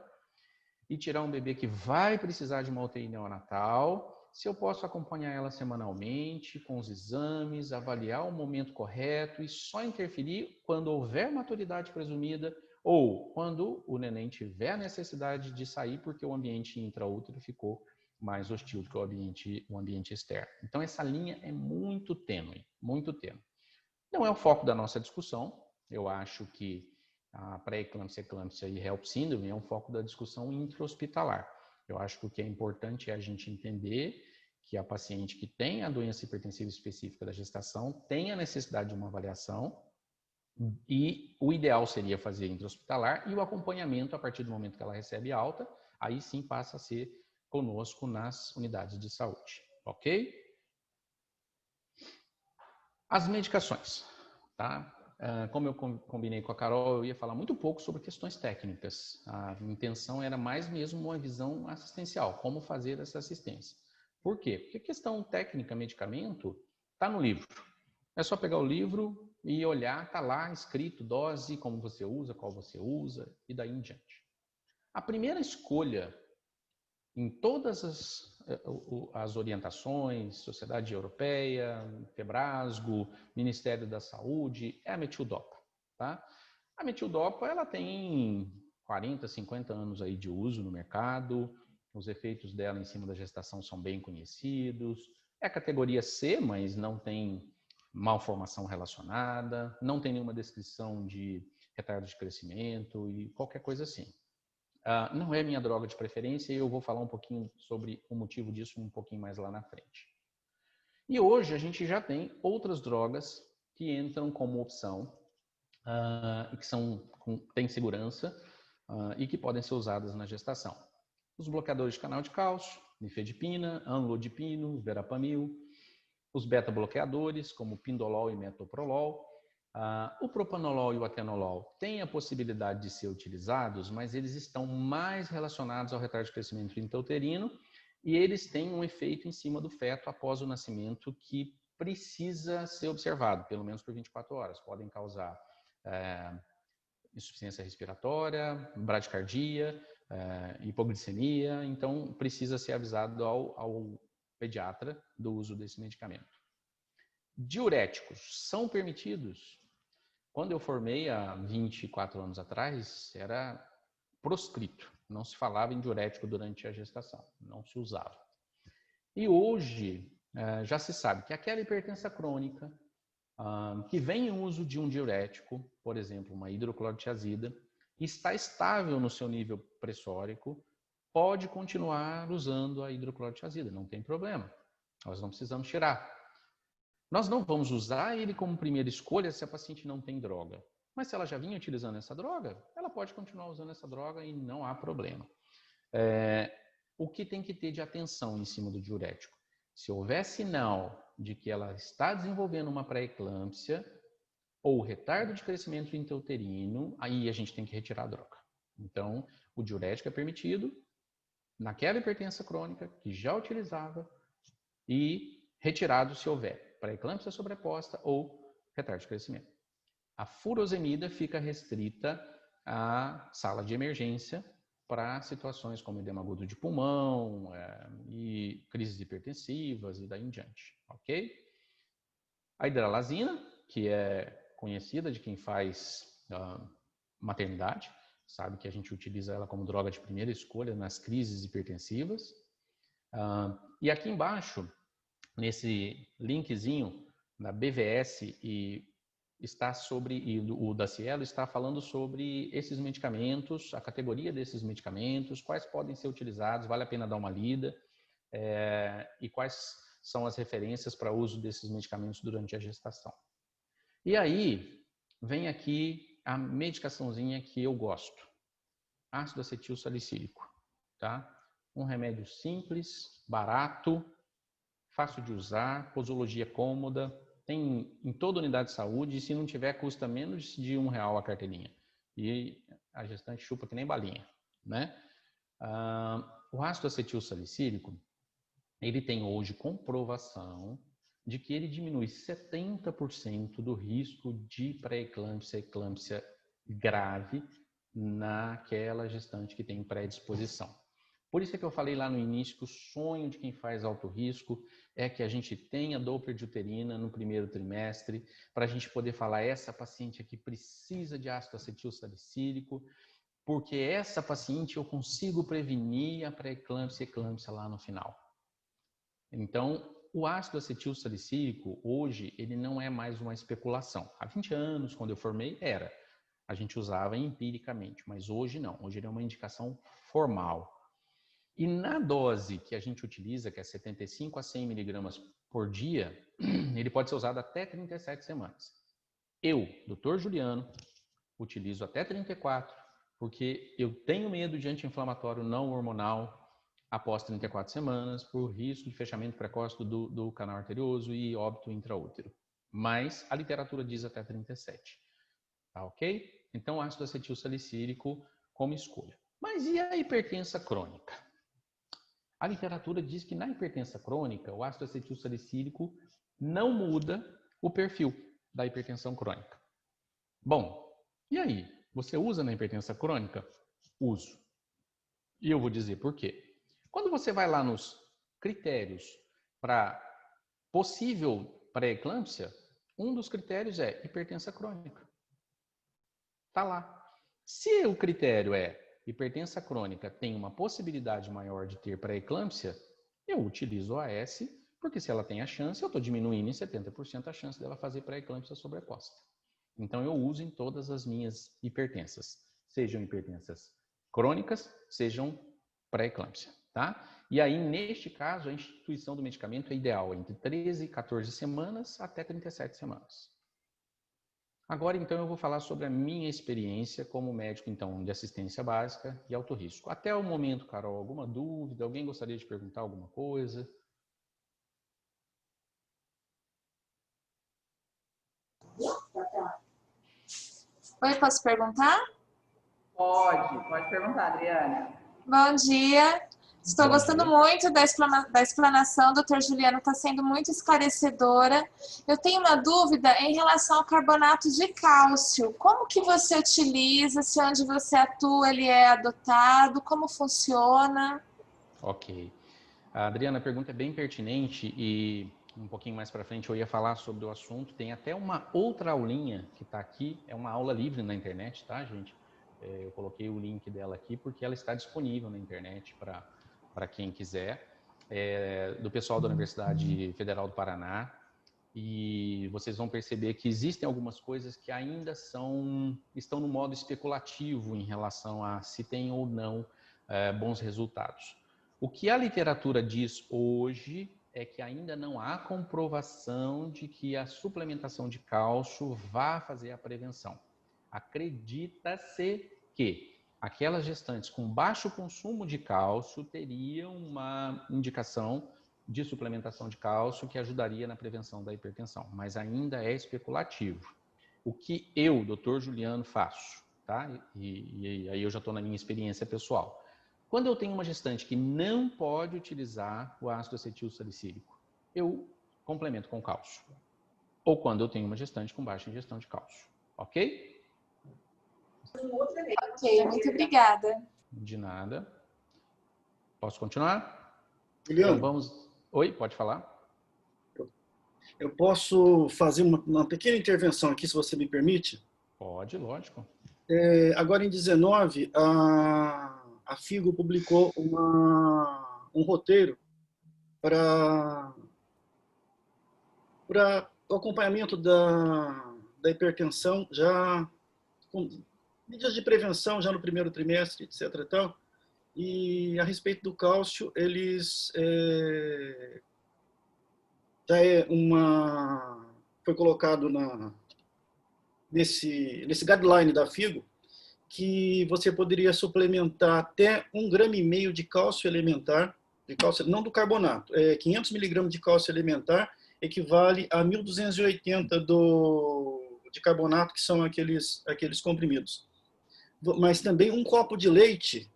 e tirar um bebê que vai precisar de uma UTI neonatal, se eu posso acompanhar ela semanalmente, com os exames, avaliar o momento correto e só interferir quando houver maturidade presumida ou quando o neném tiver a necessidade de sair porque o ambiente intraútero ficou mais hostil do que o ambiente externo. Então, essa linha é muito tênue, muito tênue. Não é o foco da nossa discussão. Eu acho que a pré-eclâmpsia, eclâmpsia e HELP síndrome é um foco da discussão intra-hospitalar. Eu acho que o que é importante é a gente entender que a paciente que tem a doença hipertensiva específica da gestação tem a necessidade de uma avaliação e o ideal seria fazer intra-hospitalar e o acompanhamento a partir do momento que ela recebe alta, aí sim passa a ser conosco nas unidades de saúde, ok? As medicações, tá? Como eu combinei com a Carol, eu ia falar muito pouco sobre questões técnicas. A intenção era mais mesmo uma visão assistencial, como fazer essa assistência. Por quê? Porque a questão técnica, medicamento, está no livro. É só pegar o livro, e olhar, tá lá escrito dose, como você usa, qual você usa, e daí em diante. A primeira escolha em todas as orientações, Sociedade Europeia, Febrasgo, Ministério da Saúde, é a metildopa, tá? A metildopa, ela tem 40, 50 anos aí de uso no mercado, os efeitos dela em cima da gestação são bem conhecidos, é a categoria C, mas não tem malformação relacionada, não tem nenhuma descrição de retardo de crescimento e qualquer coisa assim. Não é minha droga de preferência e eu vou falar um pouquinho sobre o motivo disso um pouquinho mais lá na frente. E hoje a gente já tem outras drogas que entram como opção e que têm segurança e que podem ser usadas na gestação. Os bloqueadores de canal de cálcio, nifedipina, amlodipino, verapamil, os beta-bloqueadores, como pindolol e metoprolol. O propanolol e o atenolol têm a possibilidade de ser utilizados, mas eles estão mais relacionados ao retardo de crescimento intrauterino e eles têm um efeito em cima do feto após o nascimento que precisa ser observado, pelo menos por 24 horas. Podem causar insuficiência respiratória, bradicardia, hipoglicemia, então precisa ser avisado ao pediatra do uso desse medicamento. Diuréticos são permitidos? Quando eu formei há 24 anos atrás, era proscrito. Não se falava em diurético durante a gestação, não se usava. E hoje já se sabe que aquela hipertensão crônica que vem em uso de um diurético, por exemplo, uma hidroclorotiazida, está estável no seu nível pressórico, pode continuar usando a hidroclorotiazida, não tem problema. Nós não precisamos tirar. Nós não vamos usar ele como primeira escolha se a paciente não tem droga. Mas se ela já vinha utilizando essa droga, ela pode continuar usando essa droga e não há problema. O que tem que ter de atenção em cima do diurético? Se houver sinal de que ela está desenvolvendo uma pré-eclâmpsia ou retardo de crescimento intrauterino, aí a gente tem que retirar a droga. Então, o diurético é permitido naquela hipertensão crônica que já utilizava e retirado se houver pré-eclâmpsia sobreposta ou retardo de crescimento. A furosemida fica restrita à sala de emergência para situações como edema agudo de pulmão e crises hipertensivas e daí em diante, ok? A hidralazina, que é conhecida de quem faz maternidade, sabe que a gente utiliza ela como droga de primeira escolha nas crises hipertensivas. E aqui embaixo, nesse linkzinho da BVS e o da Cielo está falando sobre esses medicamentos, a categoria desses medicamentos, quais podem ser utilizados, vale a pena dar uma lida, e quais são as referências para uso desses medicamentos durante a gestação. E aí, vem aqui a medicaçãozinha que eu gosto, ácido acetil salicílico, tá? Um remédio simples, barato, fácil de usar, posologia cômoda, tem em toda unidade de saúde, e se não tiver, custa menos de R$1 a carteirinha. E a gestante chupa que nem balinha, né? O ácido acetil salicílico, ele tem hoje comprovação de que ele diminui 70% do risco de pré-eclâmpsia, eclâmpsia grave naquela gestante que tem predisposição. Por isso é que eu falei lá no início que o sonho de quem faz alto risco é que a gente tenha Doppler de uterina no primeiro trimestre, para a gente poder falar, essa paciente aqui precisa de ácido acetil salicílico, porque essa paciente eu consigo prevenir a pré-eclâmpsia e eclâmpsia lá no final. Então, o ácido acetil salicílico, hoje, ele não é mais uma especulação. Há 20 anos, quando eu formei, era. A gente usava empiricamente, mas hoje não. Hoje ele é uma indicação formal. E na dose que a gente utiliza, que é 75 a 100 miligramas por dia, ele pode ser usado até 37 semanas. Eu, Dr. Juliano, utilizo até 34, porque eu tenho medo de anti-inflamatório não hormonal após 34 semanas, por risco de fechamento precoce do canal arterioso e óbito intraútero. Mas a literatura diz até 37. Tá ok? Então, ácido acetil salicílico como escolha. Mas e a hipertensão crônica? A literatura diz que na hipertensão crônica, o ácido acetil salicílico não muda o perfil. da hipertensão crônica. Bom, e aí? Você usa na hipertensão crônica? Uso. E eu vou dizer por quê. Quando você vai lá nos critérios para possível pré-eclâmpsia, um dos critérios é hipertensão crônica. Está lá. Se o critério é hipertensão crônica tem uma possibilidade maior de ter pré-eclâmpsia, eu utilizo o AS, porque se ela tem a chance, eu estou diminuindo em 70% a chance dela fazer pré-eclâmpsia sobreposta. Então, eu uso em todas as minhas hipertensas, sejam hipertensas crônicas, sejam pré-eclâmpsia, tá? E aí, neste caso, a instituição do medicamento é ideal entre 13 e 14 semanas até 37 semanas. Agora, então, eu vou falar sobre a minha experiência como médico, então, de assistência básica e alto risco. Até o momento, Carol, alguma dúvida? Alguém gostaria de perguntar alguma coisa? Oi, posso perguntar? Pode perguntar, Adriana. Bom dia. Estou gostando muito da explanação, doutor Juliano, está sendo muito esclarecedora. Eu tenho uma dúvida em relação ao carbonato de cálcio. Como que você utiliza? Se onde você atua ele é adotado? Como funciona? Ok. A Adriana, a pergunta é bem pertinente e um pouquinho mais para frente eu ia falar sobre o assunto. Tem até uma outra aulinha que está aqui, é uma aula livre na internet, tá, gente? Eu coloquei o link dela aqui porque ela está disponível na internet para quem quiser, do pessoal da Universidade Federal do Paraná. E vocês vão perceber que existem algumas coisas que ainda estão no modo especulativo em relação a se tem ou não bons resultados. O que a literatura diz hoje é que ainda não há comprovação de que a suplementação de cálcio vá fazer a prevenção. Acredita-se que aquelas gestantes com baixo consumo de cálcio teriam uma indicação de suplementação de cálcio que ajudaria na prevenção da hipertensão, mas ainda é especulativo. O que eu, doutor Juliano, faço, tá? E aí eu já estou na minha experiência pessoal. Quando eu tenho uma gestante que não pode utilizar o ácido acetil salicílico, eu complemento com cálcio. Ou quando eu tenho uma gestante com baixa ingestão de cálcio, ok? Ok, muito obrigada. De nada. Posso continuar? Juliano, Então vamos... Oi, pode falar? eu posso fazer uma pequena intervenção aqui, se você me permite? Pode, lógico. Agora, em 19, a FIGO publicou um roteiro para o acompanhamento da hipertensão, já com medidas de prevenção já no primeiro trimestre, etc. E tal. E a respeito do cálcio, eles foi colocado nesse guideline da FIGO que você poderia suplementar até 1,5 gramas de cálcio elementar, não do carbonato, 500 miligramas de cálcio elementar equivale a 1.280 de carbonato, que são aqueles comprimidos. Mas também um copo de leite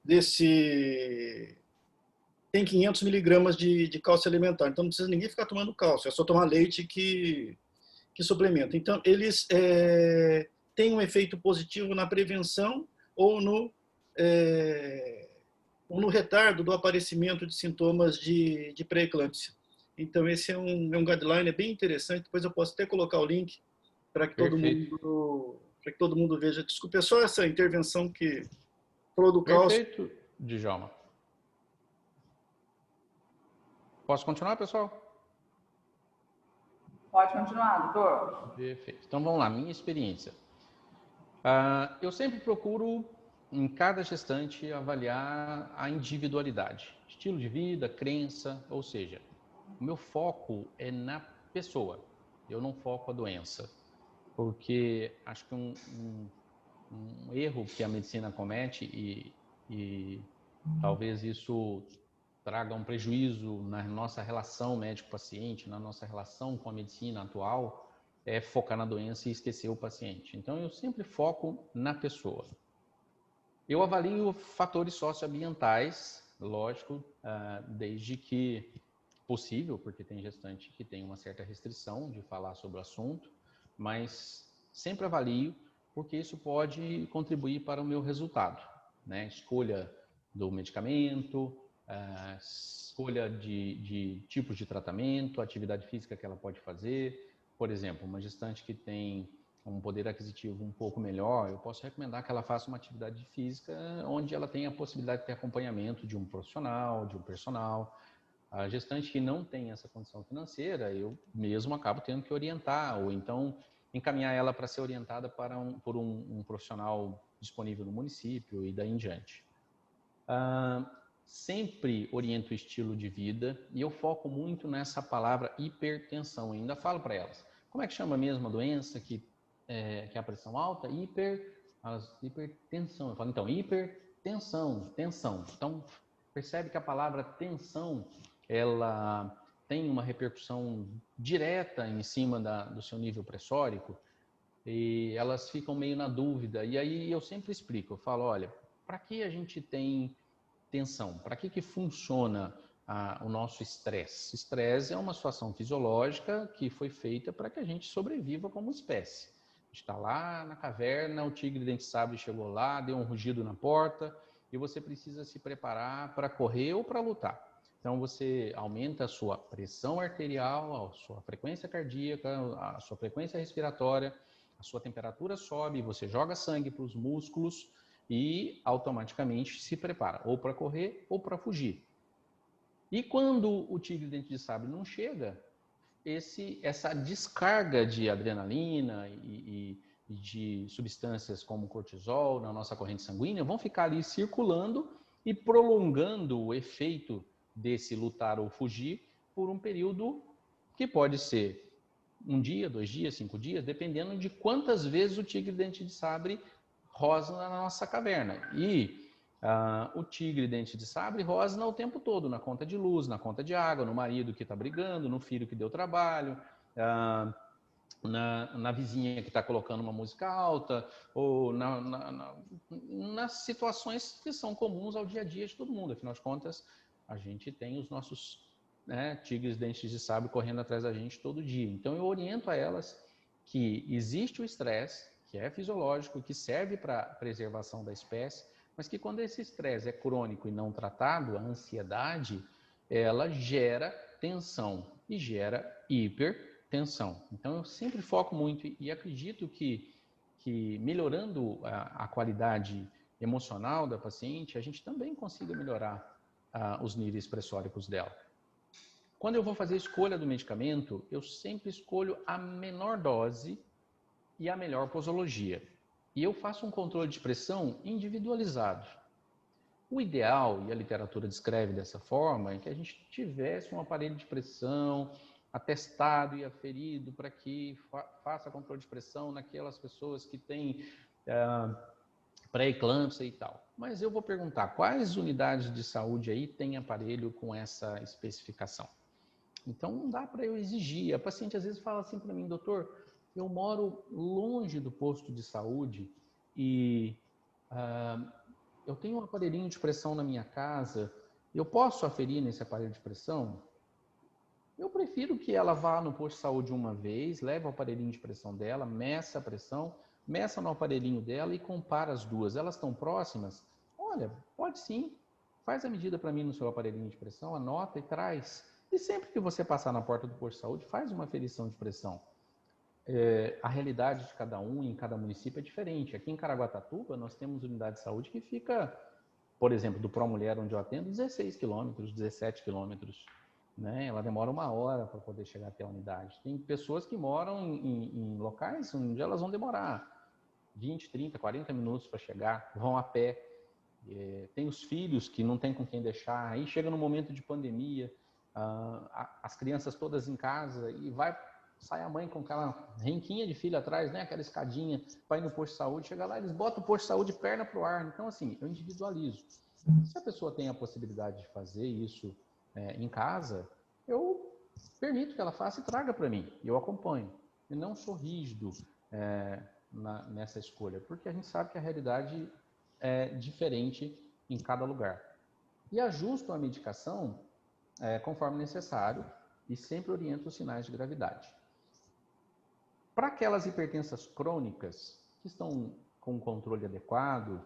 tem 500 miligramas de cálcio elementar. Então não precisa ninguém ficar tomando cálcio, é só tomar leite que suplementa. Então eles têm um efeito positivo na prevenção ou no retardo do aparecimento de sintomas de pré-eclâmpsia. Então esse é um guideline bem interessante. Depois eu posso até colocar o link para que todo mundo veja. Desculpe, é só essa intervenção que falou do cálcio. Perfeito, Djalma. Posso continuar, pessoal? Pode continuar, doutor. Perfeito. Então vamos lá, minha experiência. Eu sempre procuro, em cada gestante, avaliar a individualidade. Estilo de vida, crença, ou seja, o meu foco é na pessoa. Eu não foco a doença. Porque acho que um erro que a medicina comete e talvez isso traga um prejuízo na nossa relação médico-paciente, na nossa relação com a medicina atual, é focar na doença e esquecer o paciente. Então, eu sempre foco na pessoa. Eu avalio fatores socioambientais, lógico, desde que possível, porque tem gestante que tem uma certa restrição de falar sobre o assunto, mas sempre avalio, porque isso pode contribuir para o meu resultado, né? Escolha do medicamento, escolha de tipos de tratamento, atividade física que ela pode fazer. Por exemplo, uma gestante que tem um poder aquisitivo um pouco melhor, eu posso recomendar que ela faça uma atividade física onde ela tenha a possibilidade de ter acompanhamento de um profissional, de um personal. A gestante que não tem essa condição financeira, eu mesmo acabo tendo que orientar, ou então encaminhar ela para ser orientada por um profissional disponível no município e daí em diante. Sempre oriento o estilo de vida e eu foco muito nessa palavra hipertensão. Eu ainda falo para elas, como é que chama mesmo a doença que é a pressão alta? Hipertensão. Eu falo, então, hipertensão, tensão. Então, percebe que a palavra tensão, ela tem uma repercussão direta em cima do seu nível pressórico e elas ficam meio na dúvida. E aí eu sempre explico, eu falo, olha, para que a gente tem tensão? Para que funciona o nosso estresse? Estresse é uma situação fisiológica que foi feita para que a gente sobreviva como espécie. A gente está lá na caverna, o tigre dente-sabre chegou lá, deu um rugido na porta e você precisa se preparar para correr ou para lutar. Então você aumenta a sua pressão arterial, a sua frequência cardíaca, a sua frequência respiratória, a sua temperatura sobe, você joga sangue para os músculos e automaticamente se prepara ou para correr ou para fugir. E quando o tigre dente de sabre não chega, essa descarga de adrenalina e de substâncias como cortisol na nossa corrente sanguínea vão ficar ali circulando e prolongando o efeito desse lutar ou fugir por um período que pode ser 1 dia, 2 dias, 5 dias, dependendo de quantas vezes o tigre dente de sabre rosna na nossa caverna. E o tigre dente de sabre rosna o tempo todo, na conta de luz, na conta de água, no marido que está brigando, no filho que deu trabalho, na vizinha que está colocando uma música alta, ou nas situações que são comuns ao dia a dia de todo mundo. Afinal de contas, a gente tem os nossos tigres dentes de sabre correndo atrás da gente todo dia. Então eu oriento a elas que existe o estresse, que é fisiológico, que serve para a preservação da espécie, mas que quando esse estresse é crônico e não tratado, a ansiedade, ela gera tensão e gera hipertensão. Então eu sempre foco muito e acredito que melhorando a qualidade emocional da paciente, a gente também consiga melhorar os níveis pressóricos dela. Quando eu vou fazer a escolha do medicamento, eu sempre escolho a menor dose e a melhor posologia. E eu faço um controle de pressão individualizado. O ideal, e a literatura descreve dessa forma, é que a gente tivesse um aparelho de pressão atestado e aferido para que faça controle de pressão naquelas pessoas que têm pré-eclâmpsia e tal. Mas eu vou perguntar, quais unidades de saúde aí tem aparelho com essa especificação? Então não dá para eu exigir. A paciente às vezes fala assim para mim, doutor, eu moro longe do posto de saúde e eu tenho um aparelhinho de pressão na minha casa, eu posso aferir nesse aparelho de pressão? Eu prefiro que ela vá no posto de saúde uma vez, leve o aparelhinho de pressão dela, meça a pressão, meça no aparelhinho dela e compara as duas. Elas estão próximas? Olha, pode sim. Faz a medida para mim no seu aparelhinho de pressão, anota e traz. E sempre que você passar na porta do posto de saúde, faz uma aferição de pressão. A realidade de cada um em cada município é diferente. Aqui em Caraguatatuba, nós temos unidade de saúde que fica, por exemplo, do Promulher, onde eu atendo, 16 quilômetros, 17 quilômetros. Né? Ela demora 1 hora para poder chegar até a unidade. Tem pessoas que moram em locais onde elas vão demorar 20, 30, 40 minutos para chegar, vão a pé. Tem os filhos que não tem com quem deixar, aí chega no momento de pandemia, as crianças todas em casa e sai a mãe com aquela renquinha de filho atrás, né? Aquela escadinha, vai no posto de saúde, chega lá, eles botam o posto de saúde perna para o ar. Então, assim, eu individualizo. Se a pessoa tem a possibilidade de fazer isso em casa, eu permito que ela faça e traga para mim, eu acompanho. Eu não sou rígido nessa escolha, porque a gente sabe que a realidade é diferente em cada lugar. E ajusto a medicação conforme necessário e sempre oriento os sinais de gravidade. Para aquelas hipertensas crônicas que estão com um controle adequado,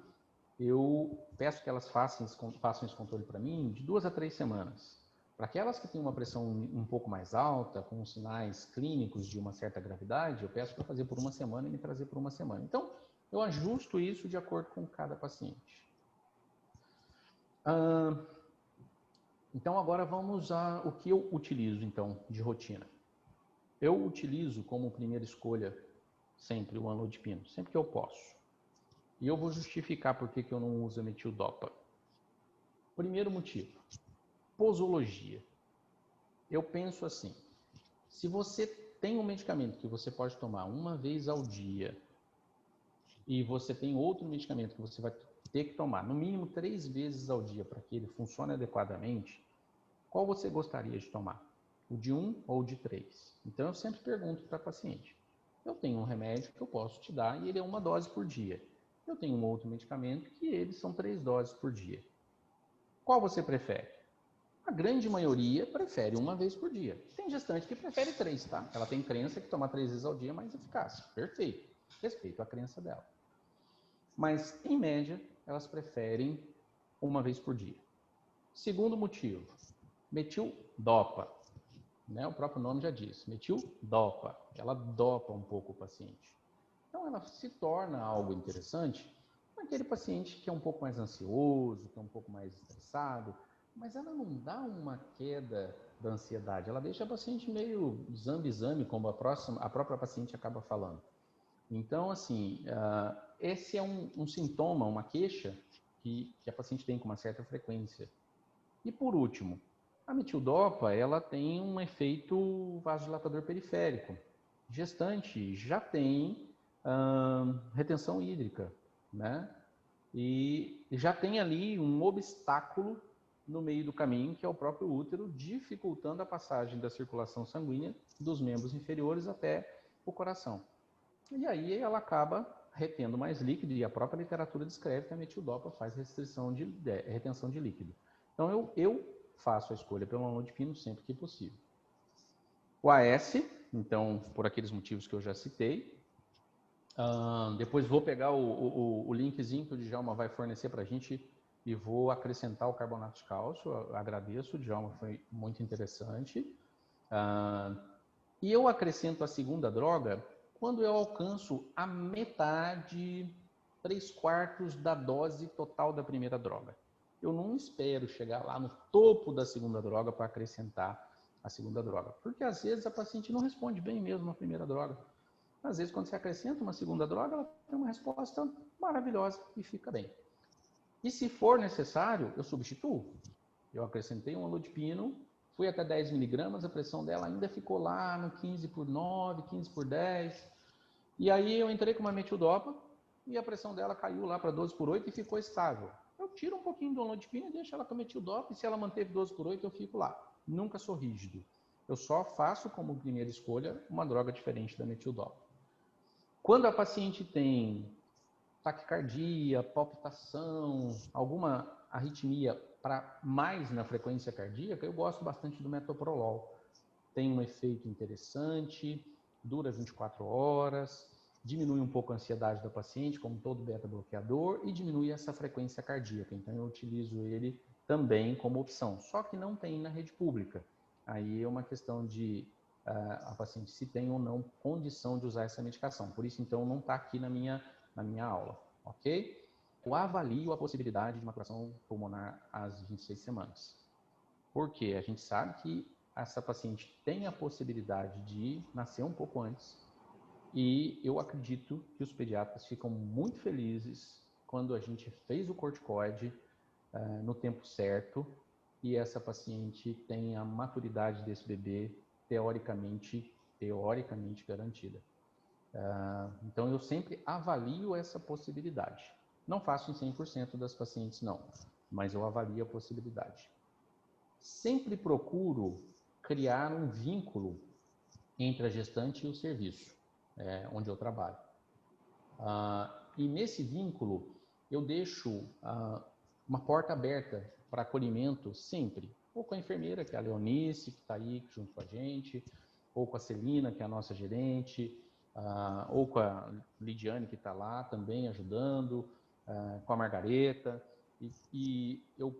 eu peço que elas façam esse controle para mim de 2 a 3 semanas. Para aquelas que têm uma pressão um pouco mais alta, com sinais clínicos de uma certa gravidade, eu peço para fazer por 1 semana e me trazer por 1 semana. Então, eu ajusto isso de acordo com cada paciente. Então, agora vamos o que eu utilizo, então, de rotina. Eu utilizo como primeira escolha sempre o amlodipino, sempre que eu posso. E eu vou justificar por que eu não uso a metildopa. Primeiro motivo, posologia. Eu penso assim, se você tem um medicamento que você pode tomar 1 vez ao dia e você tem outro medicamento que você vai ter que tomar no mínimo 3 vezes ao dia para que ele funcione adequadamente, qual você gostaria de tomar? O de 1 ou o de 3? Então eu sempre pergunto para a paciente, eu tenho um remédio que eu posso te dar e ele é 1 dose por dia. Eu tenho um outro medicamento que eles são 3 doses por dia. Qual você prefere? A grande maioria prefere 1 vez por dia. Tem gestante que prefere 3, tá? Ela tem crença que tomar 3 vezes ao dia é mais eficaz. Perfeito. Respeito a crença dela. Mas, em média, elas preferem 1 vez por dia. Segundo motivo, metildopa. Né? O próprio nome já diz, metildopa. Ela dopa um pouco o paciente. Então, ela se torna algo interessante para aquele paciente que é um pouco mais ansioso, que é um pouco mais estressado, mas ela não dá uma queda da ansiedade, ela deixa a paciente meio zambi-zambi, como a própria paciente acaba falando. Então, assim, esse é um sintoma, uma queixa que a paciente tem com uma certa frequência. E por último, a metildopa, ela tem um efeito vasodilatador periférico. Gestante já tem retenção hídrica, né? E já tem ali um obstáculo no meio do caminho, que é o próprio útero, dificultando a passagem da circulação sanguínea dos membros inferiores até o coração. E aí ela acaba retendo mais líquido, e a própria literatura descreve que a metildopa faz retenção de líquido. Então eu faço a escolha pelo amlodipino sempre que possível. O AS, então, por aqueles motivos que eu já citei. Depois vou pegar o linkzinho que o Djalma vai fornecer para a gente e vou acrescentar o carbonato de cálcio. Eu agradeço, o Djalma, foi muito interessante. E eu acrescento a segunda droga quando eu alcanço a metade, 3/4 da dose total da primeira droga. Eu não espero chegar lá no topo da segunda droga para acrescentar a segunda droga, porque às vezes a paciente não responde bem mesmo à primeira droga. Às vezes, quando você acrescenta uma segunda droga, ela tem uma resposta maravilhosa e fica bem. E se for necessário, eu substituo. Eu acrescentei um amlodipino, fui até 10 miligramas, a pressão dela ainda ficou lá no 15/9, 15/10. E aí eu entrei com uma metildopa e a pressão dela caiu lá para 12/8 e ficou estável. Eu tiro um pouquinho do amlodipino e deixo ela com a metildopa, e se ela manteve 12/8, eu fico lá. Nunca sou rígido. Eu só faço como primeira escolha uma droga diferente da metildopa. Quando a paciente tem taquicardia, palpitação, alguma arritmia para mais na frequência cardíaca, eu gosto bastante do metoprolol. Tem um efeito interessante, dura 24 horas, diminui um pouco a ansiedade da paciente, como todo beta-bloqueador, e diminui essa frequência cardíaca. Então, eu utilizo ele também como opção, só que não tem na rede pública. Aí é uma questão de a paciente se tem ou não condição de usar essa medicação. Por isso, então, não está aqui na minha aula, ok? Eu avalio a possibilidade de maturação pulmonar às 26 semanas. Porque a gente sabe que essa paciente tem a possibilidade de nascer um pouco antes, e eu acredito que os pediatras ficam muito felizes quando a gente fez o corticoide no tempo certo e essa paciente tem a maturidade desse bebê teoricamente garantida. Então, eu sempre avalio essa possibilidade. Não faço em 100% das pacientes, não, mas eu avalio a possibilidade. Sempre procuro criar um vínculo entre a gestante e o serviço, onde eu trabalho. E nesse vínculo, eu deixo uma porta aberta para acolhimento sempre, ou com a enfermeira, que é a Leonice, que está aí junto com a gente, ou com a Celina, que é a nossa gerente, ou com a Lidiane, que está lá também ajudando, com a Margareta, e eu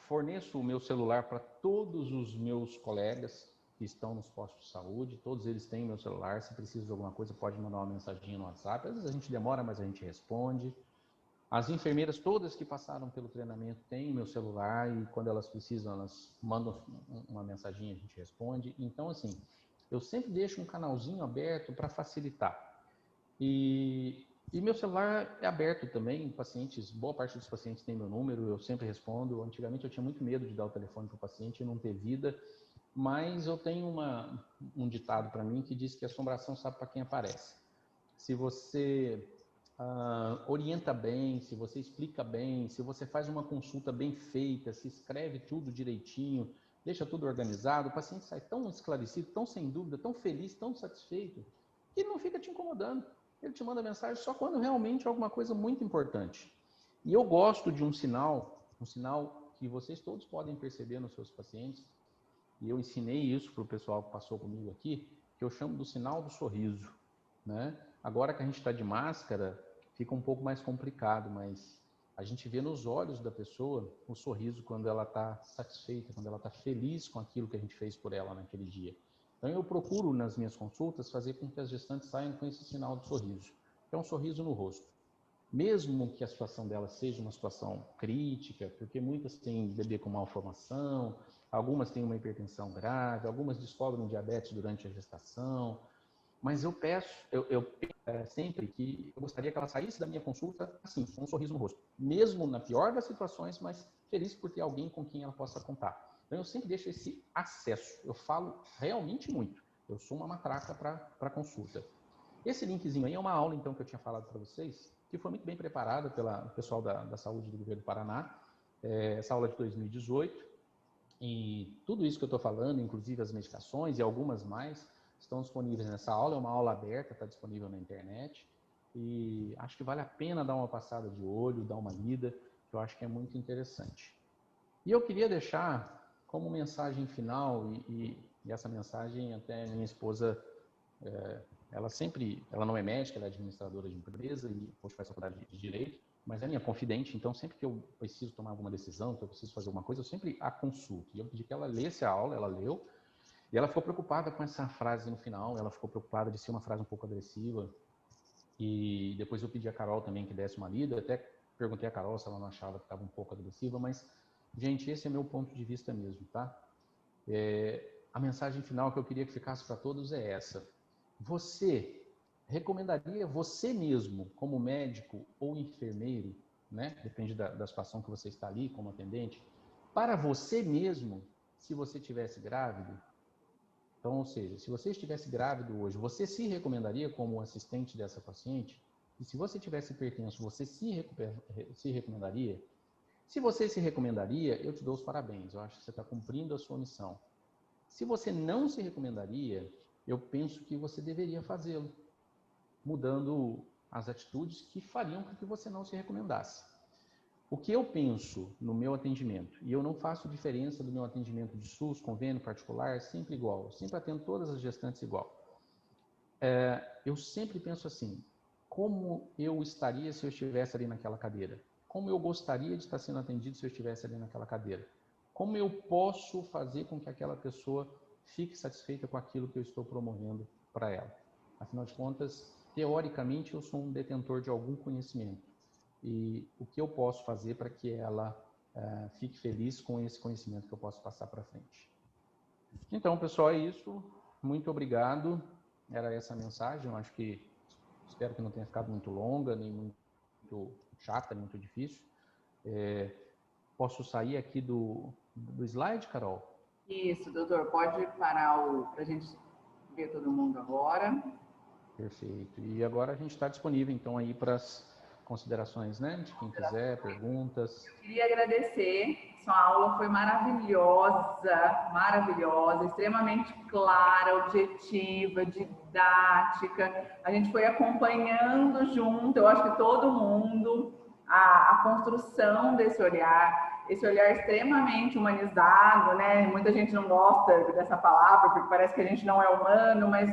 forneço o meu celular para todos os meus colegas que estão nos postos de saúde, todos eles têm meu celular, se precisa de alguma coisa pode mandar uma mensaginha no WhatsApp, às vezes a gente demora, mas a gente responde. As enfermeiras todas que passaram pelo treinamento têm o meu celular e quando elas precisam, elas mandam uma mensaginha, a gente responde. Então, assim, eu sempre deixo um canalzinho aberto para facilitar. E meu celular é aberto também, pacientes, boa parte dos pacientes tem meu número, eu sempre respondo. Antigamente eu tinha muito medo de dar o telefone para o paciente e não ter vida, mas eu tenho um ditado para mim que diz que assombração sabe para quem aparece. Se você orienta bem, se você explica bem, se você faz uma consulta bem feita, se escreve tudo direitinho, deixa tudo organizado, o paciente sai tão esclarecido, tão sem dúvida, tão feliz, tão satisfeito, que ele não fica te incomodando. Ele te manda mensagem só quando realmente é alguma coisa muito importante. E eu gosto de um sinal que vocês todos podem perceber nos seus pacientes, e eu ensinei isso para o pessoal que passou comigo aqui, que eu chamo do sinal do sorriso, né? Agora que a gente está de máscara, fica um pouco mais complicado, mas a gente vê nos olhos da pessoa o sorriso quando ela está satisfeita, quando ela está feliz com aquilo que a gente fez por ela naquele dia. Então eu procuro nas minhas consultas fazer com que as gestantes saiam com esse sinal de sorriso, que é um sorriso no rosto. Mesmo que a situação dela seja uma situação crítica, porque muitas têm bebê com malformação, algumas têm uma hipertensão grave, algumas descobrem diabetes durante a gestação, mas eu peço, sempre que eu gostaria que ela saísse da minha consulta assim, com um sorriso no rosto. Mesmo na pior das situações, mas feliz por ter alguém com quem ela possa contar. Então eu sempre deixo esse acesso. Eu falo realmente muito. Eu sou uma matraca para consulta. Esse linkzinho aí é uma aula, então, que eu tinha falado para vocês, que foi muito bem preparada pelo pessoal da saúde do governo do Paraná. Essa aula de 2018. E tudo isso que eu estou falando, inclusive as medicações e algumas mais, estão disponíveis nessa aula. É uma aula aberta, está disponível na internet. E acho que vale a pena dar uma passada de olho, dar uma lida, que eu acho que é muito interessante. E eu queria deixar como mensagem final, e essa mensagem até minha esposa, ela não é médica, ela é administradora de empresa e hoje faz faculdade de Direito, mas é minha confidente, então sempre que eu preciso tomar alguma decisão, que eu preciso fazer alguma coisa, eu sempre a consulto. E eu pedi que ela lesse a aula, ela leu, e ela ficou preocupada com essa frase no final, ela ficou preocupada de ser uma frase um pouco agressiva, e depois eu pedi a Carol também que desse uma lida, até perguntei a Carol se ela não achava que estava um pouco agressiva, mas, gente, esse é meu ponto de vista mesmo, tá? A mensagem final que eu queria que ficasse para todos é essa. Você recomendaria você mesmo, como médico ou enfermeiro, né? Depende da situação que você está ali, como atendente, para você mesmo, se você estivesse grávido? Então, ou seja, se você estivesse grávido hoje, você se recomendaria como assistente dessa paciente? E se você tivesse hipertenso, você se recomendaria? Se você se recomendaria, eu te dou os parabéns. Eu acho que você está cumprindo a sua missão. Se você não se recomendaria, eu penso que você deveria fazê-lo, mudando as atitudes que fariam com que você não se recomendasse. O que eu penso no meu atendimento, e eu não faço diferença do meu atendimento de SUS, convênio particular, sempre igual, eu sempre atendo todas as gestantes igual. Eu sempre penso assim, como eu estaria se eu estivesse ali naquela cadeira? Como eu gostaria de estar sendo atendido se eu estivesse ali naquela cadeira? Como eu posso fazer com que aquela pessoa fique satisfeita com aquilo que eu estou promovendo para ela? Afinal de contas, teoricamente, eu sou um detentor de algum conhecimento. E o que eu posso fazer para que ela fique feliz com esse conhecimento que eu posso passar para frente? Então, pessoal, é isso. Muito obrigado. Era essa a mensagem. Eu acho que, espero que não tenha ficado muito longa, nem muito chata, nem muito difícil. Posso sair aqui do slide, Carol? Isso, doutor. Pode parar para a gente ver todo mundo agora. Perfeito. E agora a gente está disponível, então, aí para as considerações, né? De quem quiser, perguntas. Eu queria agradecer. Sua aula foi maravilhosa, maravilhosa, extremamente clara, objetiva, didática. A gente foi acompanhando junto, eu acho que todo mundo, a construção desse olhar extremamente humanizado, né? Muita gente não gosta dessa palavra, porque parece que a gente não é humano, mas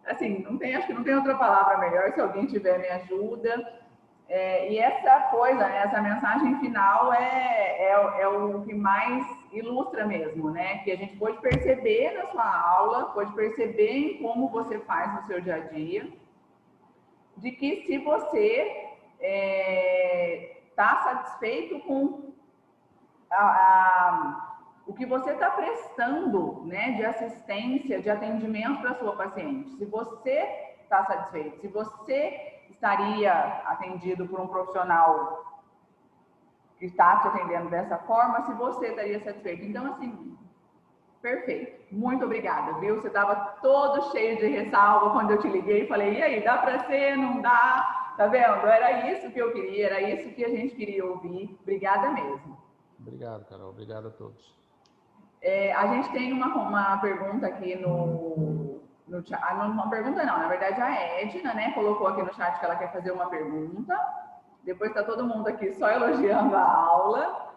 assim, acho que não tem outra palavra melhor, se alguém tiver me ajuda. E essa coisa, né, essa mensagem final é o que mais ilustra mesmo, né? Que a gente pode perceber na sua aula, pode perceber em como você faz no seu dia a dia, de que se você está satisfeito com o que você está prestando, né, de assistência, de atendimento para a sua paciente, se você está satisfeito, se você estaria atendido por um profissional que está te atendendo dessa forma, se você estaria satisfeito. Então, assim, perfeito. Muito obrigada, viu? Você estava todo cheio de ressalva quando eu te liguei e falei, e aí, dá para ser? Não dá? Tá vendo? Era isso que eu queria, era isso que a gente queria ouvir. Obrigada mesmo. Obrigado, Carol. Obrigado a todos. A gente tem uma pergunta aqui no chat. Uma pergunta não, na verdade a Edna, né, colocou aqui no chat que ela quer fazer uma pergunta. Depois está todo mundo aqui só elogiando a aula.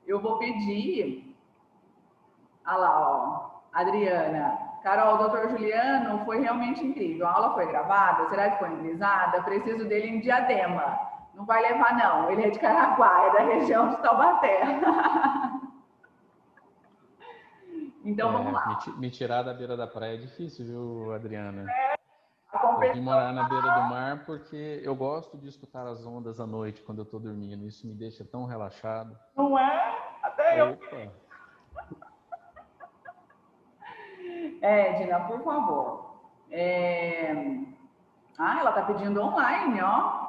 Eu vou pedir. Olha lá, ó. Adriana. Carol, o doutor Juliano foi realmente incrível. A aula foi gravada, será disponibilizada? Preciso dele em Diadema. Não vai levar, não. Ele é de Caraguá, é da região de Taubaté. Então, vamos lá. Me tirar da beira da praia é difícil, viu, Adriana? Eu vim morar na beira do mar porque eu gosto de escutar as ondas à noite quando eu estou dormindo. Isso me deixa tão relaxado. Não é? Até eu. Edna, por favor. Ela está pedindo online, ó.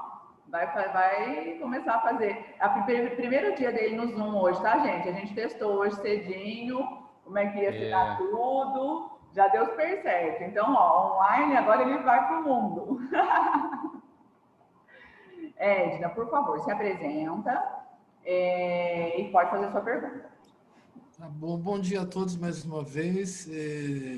Vai começar a fazer. O primeiro dia dele no Zoom hoje, tá, gente? A gente testou hoje cedinho. Como é que ia se dar tudo, já deu super certo. Então, ó, online, agora ele vai para o mundo. Edna, por favor, se apresenta e pode fazer sua pergunta. Tá bom, bom dia a todos mais uma vez.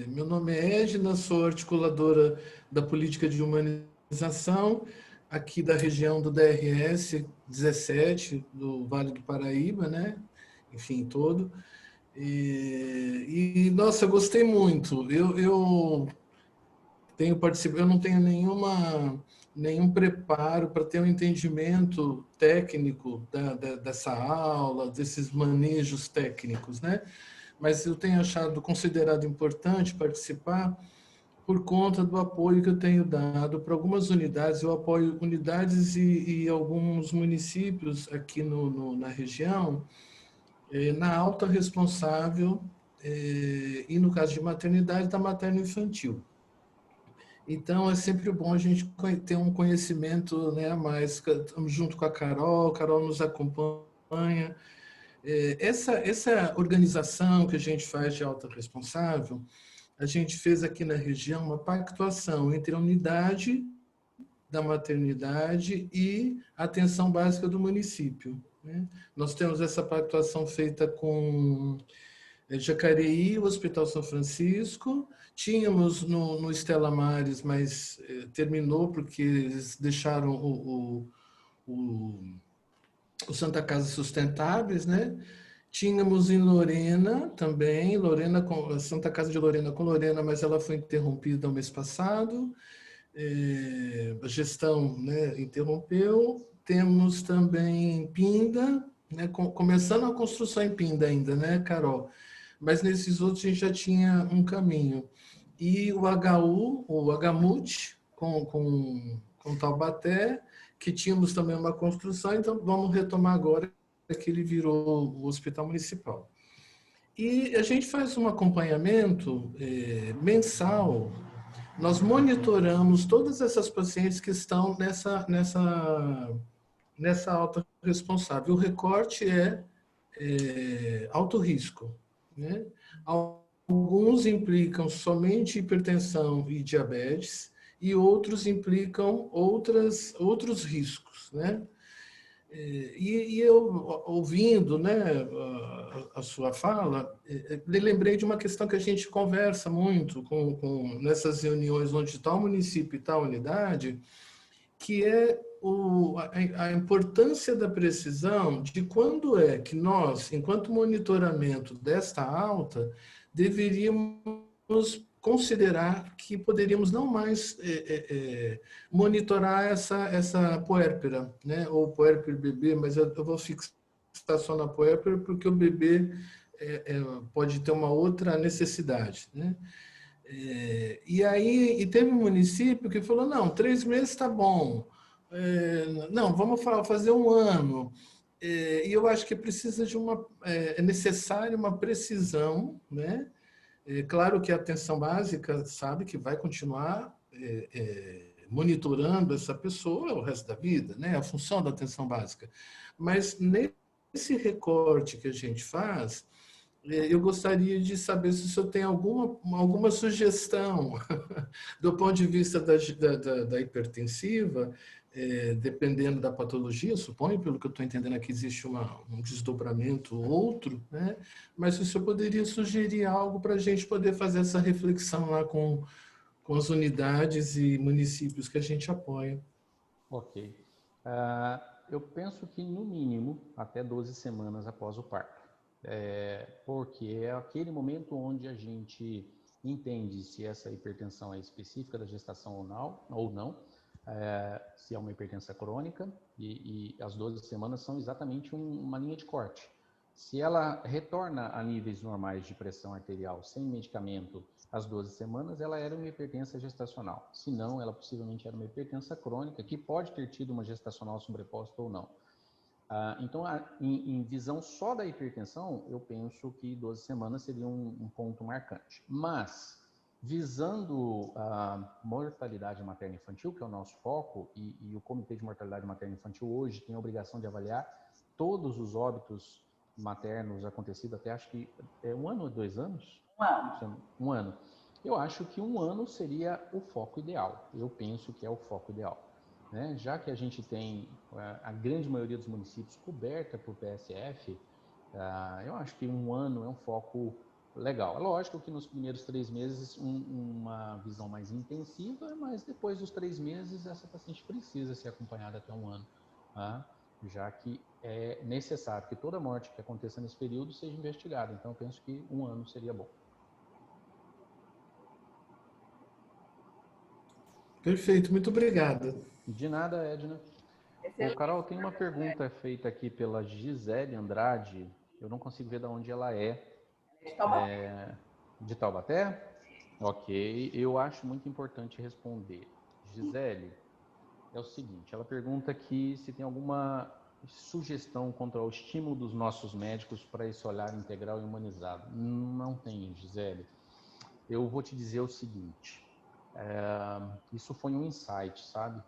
Meu nome é Edna, sou articuladora da política de humanização aqui da região do DRS 17, do Vale do Paraíba, né? Enfim, todo. Nossa, eu gostei muito. Eu tenho participado, eu não tenho nenhum preparo para ter um entendimento técnico dessa aula, desses manejos técnicos, né? Mas eu tenho considerado importante participar por conta do apoio que eu tenho dado para algumas unidades. Eu apoio unidades e alguns municípios aqui na região, na alta responsável e, no caso de maternidade, da materno-infantil. Então, é sempre bom a gente ter um conhecimento, né, a mais. Estamos junto com a Carol nos acompanha. Essa organização que a gente faz de alta responsável, a gente fez aqui na região uma pactuação entre a unidade da maternidade e a atenção básica do município. Nós temos essa pactuação feita com Jacareí, o Hospital São Francisco. Tínhamos no Estela Maris, mas terminou porque eles deixaram o Santa Casa Sustentáveis, né? Tínhamos em Lorena também, a Santa Casa de Lorena com Lorena, mas ela foi interrompida no mês passado. A gestão, né, interrompeu. Temos também Pinda, né, começando a construção em Pinda ainda, né, Carol? Mas nesses outros a gente já tinha um caminho. E o HMUT, com Taubaté, que tínhamos também uma construção, então vamos retomar agora que ele virou o Hospital Municipal. E a gente faz um acompanhamento mensal. Nós monitoramos todas essas pacientes que estão nessa alta responsável. O recorte é alto risco, né? Alguns implicam somente hipertensão e diabetes e outros implicam outros riscos, né? E eu, ouvindo, né, a sua fala, lembrei de uma questão que a gente conversa muito nessas reuniões onde está o município e tal unidade, que é a importância da precisão de quando é que nós, enquanto monitoramento desta alta, deveríamos considerar que poderíamos não mais monitorar essa puérpera, né? Ou puérpera bebê, mas eu vou fixar só na puérpera porque o bebê pode ter uma outra necessidade, né? E aí teve um município que falou, não, 3 meses está bom, não, vamos fazer 1 ano. E eu acho que precisa de é necessário uma precisão, né? Claro que a atenção básica sabe que vai continuar monitorando essa pessoa o resto da vida, né? A função da atenção básica. Mas nesse recorte que a gente faz, eu gostaria de saber se o senhor tem alguma sugestão do ponto de vista da hipertensiva, dependendo da patologia, suponho, pelo que eu estou entendendo aqui, existe um desdobramento ou outro, né? Mas se o senhor poderia sugerir algo para a gente poder fazer essa reflexão lá com as unidades e municípios que a gente apoia. Ok. Eu penso que, no mínimo, até 12 semanas após o parto. Porque é aquele momento onde a gente entende se essa hipertensão é específica da gestação ou não, se é uma hipertensão crônica, e as 12 semanas são exatamente uma linha de corte. Se ela retorna a níveis normais de pressão arterial sem medicamento às 12 semanas, ela era uma hipertensão gestacional. Se não, ela possivelmente era uma hipertensão crônica, que pode ter tido uma gestacional sobreposta ou não. Então, em visão só da hipertensão, eu penso que 12 semanas seria um ponto marcante. Mas, visando a mortalidade materno-infantil, que é o nosso foco, e o Comitê de Mortalidade Materno-Infantil hoje tem a obrigação de avaliar todos os óbitos maternos acontecidos até, acho que 1 ano ou 2 anos? 1 ano. 1 ano. Eu acho que 1 ano seria o foco ideal. Eu penso que é o foco ideal. Né? Já que a gente tem a grande maioria dos municípios coberta por PSF, eu acho que 1 ano é um foco legal. É lógico que nos primeiros 3 meses uma visão mais intensiva, mas depois dos 3 meses essa paciente precisa ser acompanhada até 1 ano, tá? Já que é necessário que toda morte que aconteça nesse período seja investigada. Então eu penso que 1 ano seria bom. Perfeito, muito obrigado. De nada, Edna. Ô, Carol, tem uma pergunta feita aqui pela Gisele Andrade. Eu não consigo ver de onde ela é. De Taubaté. De Taubaté? Ok, eu acho muito importante responder. Gisele, é o seguinte, ela pergunta aqui se tem alguma sugestão contra o estímulo dos nossos médicos para esse olhar integral e humanizado. Não tem, Gisele. Eu vou te dizer o seguinte, isso foi um insight, sabe?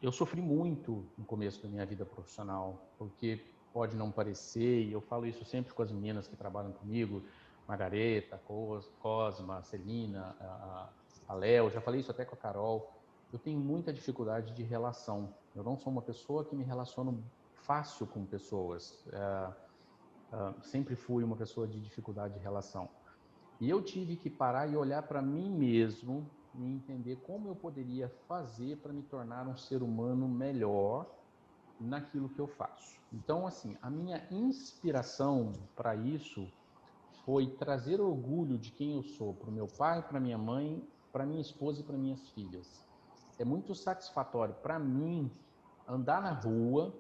Eu sofri muito no começo da minha vida profissional, porque pode não parecer, e eu falo isso sempre com as meninas que trabalham comigo, Margareta, Cosma, Celina, a Léo, já falei isso até com a Carol, eu tenho muita dificuldade de relação. Eu não sou uma pessoa que me relaciono fácil com pessoas. Sempre fui uma pessoa de dificuldade de relação. E eu tive que parar e olhar para mim mesmo e entender como eu poderia fazer para me tornar um ser humano melhor naquilo que eu faço. Então, assim, a minha inspiração para isso foi trazer orgulho de quem eu sou para o meu pai, para minha mãe, para minha esposa e para minhas filhas. É muito satisfatório para mim andar na rua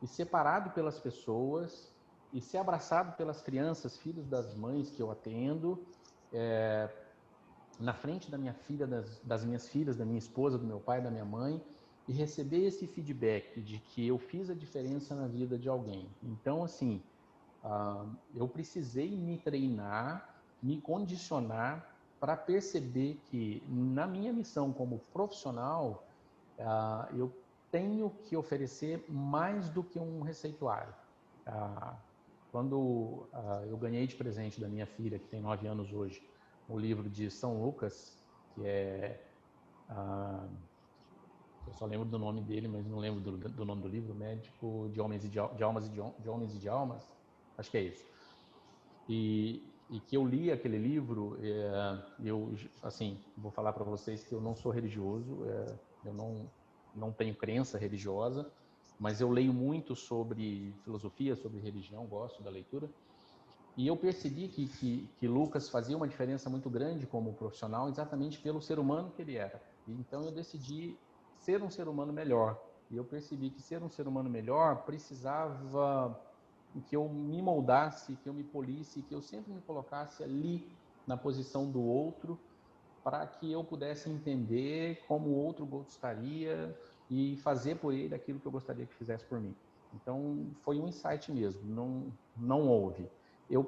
e ser parado pelas pessoas e ser abraçado pelas crianças, filhos das mães que eu atendo, na frente da minha filha, das minhas filhas, da minha esposa, do meu pai, da minha mãe, e receber esse feedback de que eu fiz a diferença na vida de alguém. Então, assim, eu precisei me treinar, me condicionar para perceber que na minha missão como profissional, eu tenho que oferecer mais do que um receituário. Quando eu ganhei de presente da minha filha, que tem 9 anos hoje, o livro de São Lucas, que é... eu só lembro do nome dele, mas não lembro do nome do livro, Médico de Homens e de Almas de Homens e de Almas, acho que é isso. E que eu li aquele livro, eu, assim, vou falar para vocês que eu não sou religioso, eu não tenho crença religiosa, mas eu leio muito sobre filosofia, sobre religião, gosto da leitura. E eu percebi que Lucas fazia uma diferença muito grande como profissional exatamente pelo ser humano que ele era. Então eu decidi ser um ser humano melhor. E eu percebi que ser um ser humano melhor precisava que eu me moldasse, que eu me polisse, que eu sempre me colocasse ali na posição do outro, para que eu pudesse entender como o outro gostaria e fazer por ele aquilo que eu gostaria que fizesse por mim. Então, foi um insight mesmo, não houve. Eu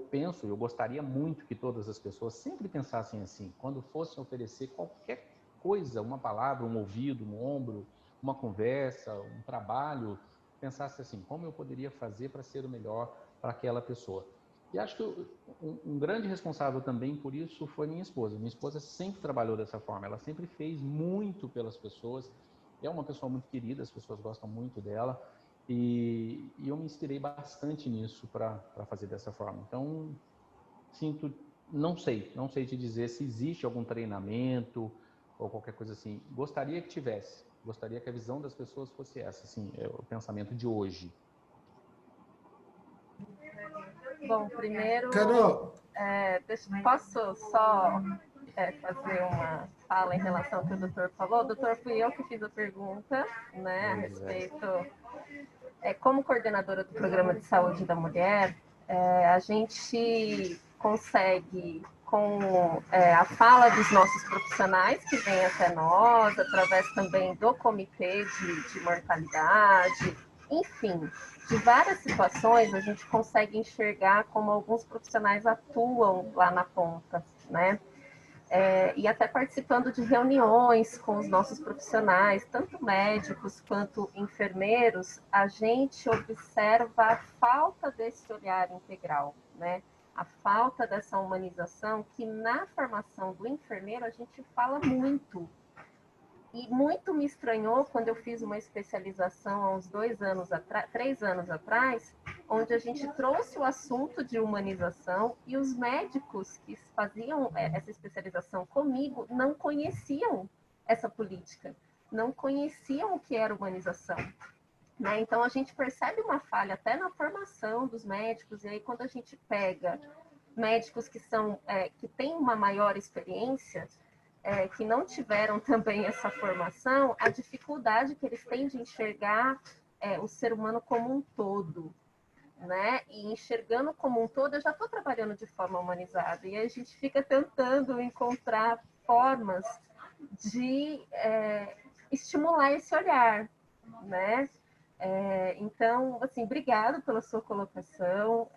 gostaria muito que todas as pessoas sempre pensassem assim, quando fossem oferecer qualquer coisa, uma palavra, um ouvido, um ombro, uma conversa, um trabalho, pensasse assim, como eu poderia fazer para ser o melhor para aquela pessoa. E acho que um grande responsável também por isso foi minha esposa. Minha esposa sempre trabalhou dessa forma, ela sempre fez muito pelas pessoas, é uma pessoa muito querida, as pessoas gostam muito dela, e eu me inspirei bastante nisso para fazer dessa forma. Então, não sei te dizer se existe algum treinamento ou qualquer coisa assim. Gostaria que tivesse, gostaria que a visão das pessoas fosse essa, assim, é o pensamento de hoje. Bom, primeiro, Carol, posso só fazer uma fala em relação ao que o doutor falou? Doutor, fui eu que fiz a pergunta, né, a respeito. Como coordenadora do Programa de Saúde da Mulher, a gente consegue, com a fala dos nossos profissionais que vêm até nós, através também do comitê de mortalidade, enfim, de várias situações, a gente consegue enxergar como alguns profissionais atuam lá na ponta, né? E até participando de reuniões com os nossos profissionais, tanto médicos quanto enfermeiros, a gente observa a falta desse olhar integral, né? A falta dessa humanização que na formação do enfermeiro a gente fala muito. E muito me estranhou quando eu fiz uma especialização há uns 3 anos atrás, onde a gente trouxe o assunto de humanização e os médicos que faziam essa especialização comigo não conheciam essa política, não conheciam o que era humanização. Né? Então, a gente percebe uma falha até na formação dos médicos, e aí quando a gente pega médicos que têm uma maior experiência, que não tiveram também essa formação, a dificuldade que eles têm de enxergar o ser humano como um todo, né? E enxergando como um todo, eu já estou trabalhando de forma humanizada, e a gente fica tentando encontrar formas de estimular esse olhar, né? Então, assim, obrigado pela sua colocação.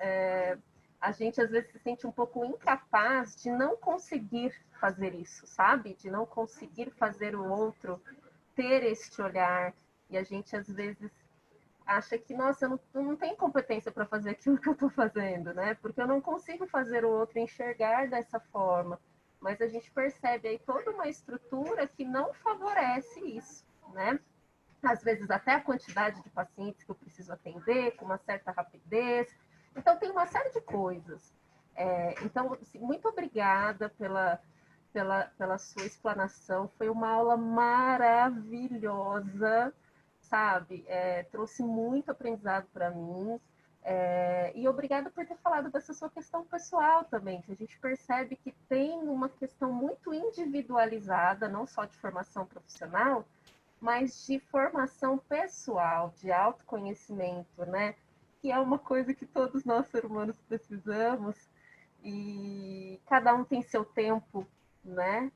A gente às vezes se sente um pouco incapaz de não conseguir fazer isso, sabe? De não conseguir fazer o outro ter este olhar. E a gente às vezes acha que, nossa, eu não tenho competência para fazer aquilo que eu estou fazendo, né? Porque eu não consigo fazer o outro enxergar dessa forma. Mas a gente percebe aí toda uma estrutura que não favorece isso, né? Às vezes até a quantidade de pacientes que eu preciso atender com uma certa rapidez. Então, tem uma série de coisas. Então, assim, muito obrigada pela sua explanação. Foi uma aula maravilhosa, sabe? Trouxe muito aprendizado para mim. E obrigada por ter falado dessa sua questão pessoal também, que a gente percebe que tem uma questão muito individualizada, não só de formação profissional, mas de formação pessoal, de autoconhecimento, né? Que é uma coisa que todos nós, seres humanos, precisamos, e cada um tem seu tempo, né?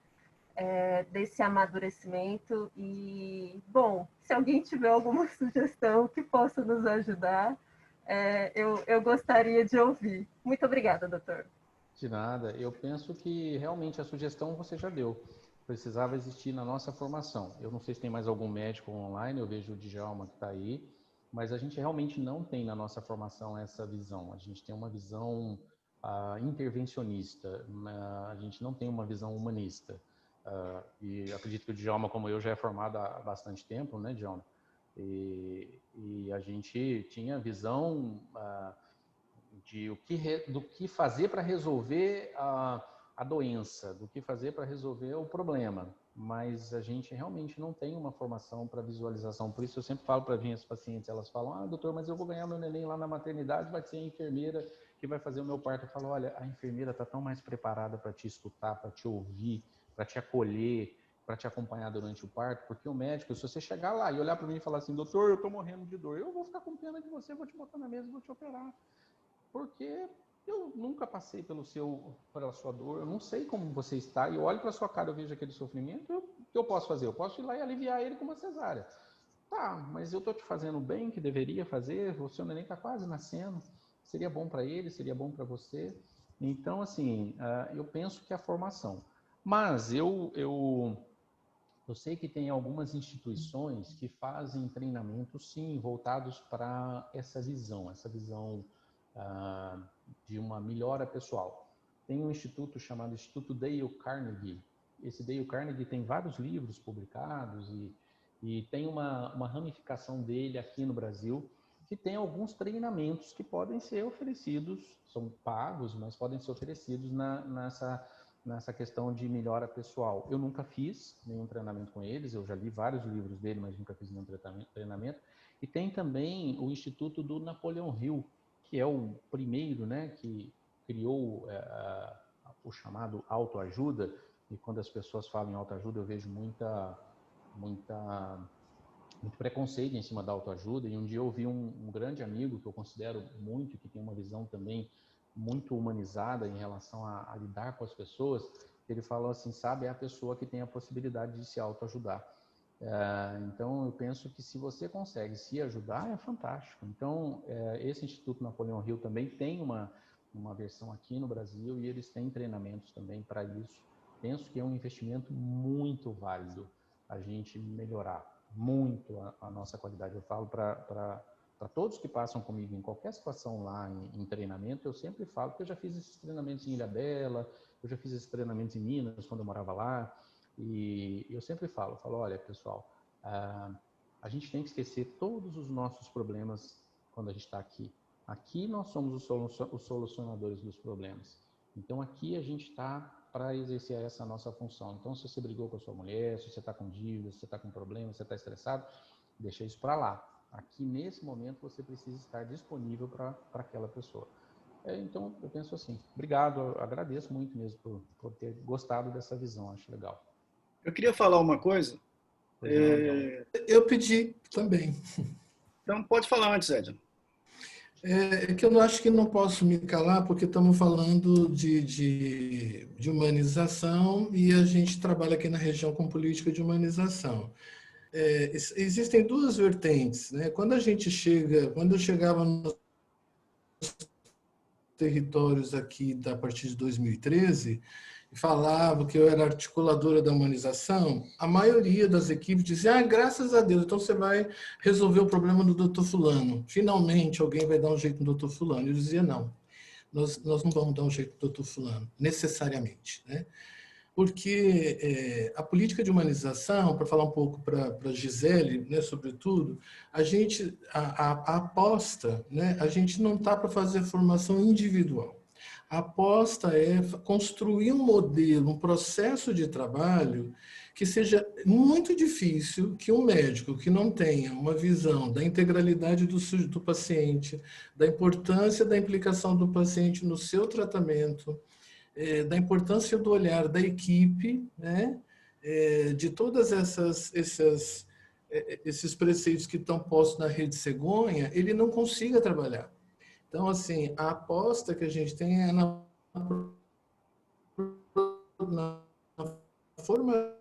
Desse amadurecimento. E, bom, se alguém tiver alguma sugestão que possa nos ajudar, eu gostaria de ouvir. Muito obrigada, doutor. De nada, eu penso que realmente a sugestão você já deu. Precisava existir na nossa formação. Eu não sei se tem mais algum médico online, eu vejo o Djalma que está aí, mas a gente realmente não tem na nossa formação essa visão. A gente tem uma visão intervencionista, a gente não tem uma visão humanista. E acredito que o Djalma, como eu, já é formado há bastante tempo, né, Djalma? E a gente tinha visão do que fazer para resolver a doença, do que fazer para resolver o problema. Mas a gente realmente não tem uma formação para visualização. Por isso eu sempre falo para as minhas pacientes, elas falam, doutor, mas eu vou ganhar meu neném lá na maternidade, vai ser a enfermeira que vai fazer o meu parto. Eu falo, olha, a enfermeira está tão mais preparada para te escutar, para te ouvir, para te acolher, para te acompanhar durante o parto, porque o médico, se você chegar lá e olhar para mim e falar assim, doutor, eu estou morrendo de dor, eu vou ficar com pena de você, vou te botar na mesa e vou te operar. Porque eu nunca passei pela sua dor, eu não sei como você está, e eu olho para sua cara, eu vejo aquele sofrimento, o que eu posso fazer? Eu posso ir lá e aliviar ele com uma cesárea. Tá, mas eu estou te fazendo o bem que deveria fazer, o seu neném está quase nascendo, seria bom para ele, seria bom para você. Então, assim, eu penso que é a formação. Mas eu sei que tem algumas instituições que fazem treinamentos, sim, voltados para essa visão de uma melhora pessoal. Tem um instituto chamado Instituto Dale Carnegie. Esse Dale Carnegie tem vários livros publicados e tem uma ramificação dele aqui no Brasil, que tem alguns treinamentos que podem ser oferecidos, são pagos, mas podem ser oferecidos nessa questão de melhora pessoal. Eu nunca fiz nenhum treinamento com eles, eu já li vários livros dele, mas nunca fiz nenhum treinamento. E tem também o Instituto do Napoleon Hill, que é o primeiro, né, que criou o chamado autoajuda, e quando as pessoas falam em autoajuda, eu vejo muito preconceito em cima da autoajuda, e um dia eu ouvi um grande amigo que eu considero muito, que tem uma visão também muito humanizada em relação a lidar com as pessoas, ele falou assim, sabe, é a pessoa que tem a possibilidade de se autoajudar. Então, eu penso que se você consegue se ajudar, é fantástico. Então, esse Instituto Napoleon Hill também tem uma versão aqui no Brasil e eles têm treinamentos também para isso. Penso que é um investimento muito válido a gente melhorar muito a nossa qualidade. Eu falo para todos que passam comigo em qualquer situação lá em treinamento, eu sempre falo, porque eu já fiz esses treinamentos em Ilhabela, eu já fiz esses treinamentos em Minas, quando eu morava lá, e eu sempre falo, olha, pessoal, a gente tem que esquecer todos os nossos problemas quando a gente está aqui. Aqui nós somos os solucionadores dos problemas. Então aqui a gente está para exercer essa nossa função. Então, se você brigou com a sua mulher, se você está com dívida, se você está com problema, se você está estressado, deixa isso para lá. Aqui, nesse momento, você precisa estar disponível para aquela pessoa. Então, eu penso assim, obrigado, eu agradeço muito mesmo por ter gostado dessa visão, acho legal. Eu queria falar uma coisa. Eu pedi também. Então, pode falar antes, Edson. É que eu não acho que não posso me calar, porque estamos falando de humanização e a gente trabalha aqui na região com política de humanização. Existem duas vertentes, né? Quando eu chegava nos territórios aqui a partir de 2013, falava que eu era articuladora da humanização, a maioria das equipes dizia, graças a Deus, então você vai resolver o problema do doutor fulano. Finalmente alguém vai dar um jeito no doutor fulano. Eu dizia, não, nós não vamos dar um jeito no doutor fulano, necessariamente, né? Porque a política de humanização, para falar um pouco para a Gisele, né, sobretudo, a aposta, né, a gente não está para fazer formação individual. A aposta é construir um modelo, um processo de trabalho que seja muito difícil que um médico que não tenha uma visão da integralidade do paciente, da importância da implicação do paciente no seu tratamento, da importância do olhar da equipe, né, de todas esses preceitos que estão postos na Rede Cegonha, ele não consiga trabalhar. Então, assim, a aposta que a gente tem é na formação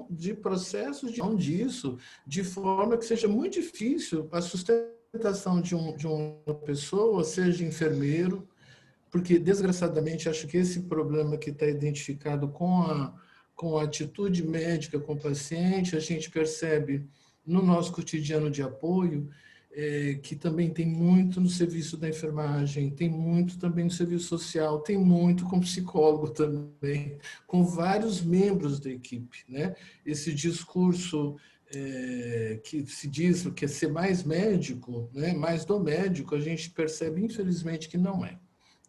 de processos disso, de forma que seja muito difícil a sustentação de uma pessoa, seja enfermeiro, porque, desgraçadamente, acho que esse problema que está identificado com a atitude médica com o paciente, a gente percebe no nosso cotidiano de apoio, que também tem muito no serviço da enfermagem, tem muito também no serviço social, tem muito com psicólogo também, com vários membros da equipe, né? Esse discurso que se diz que é ser mais médico, né? Mais do médico, a gente percebe, infelizmente, que não é.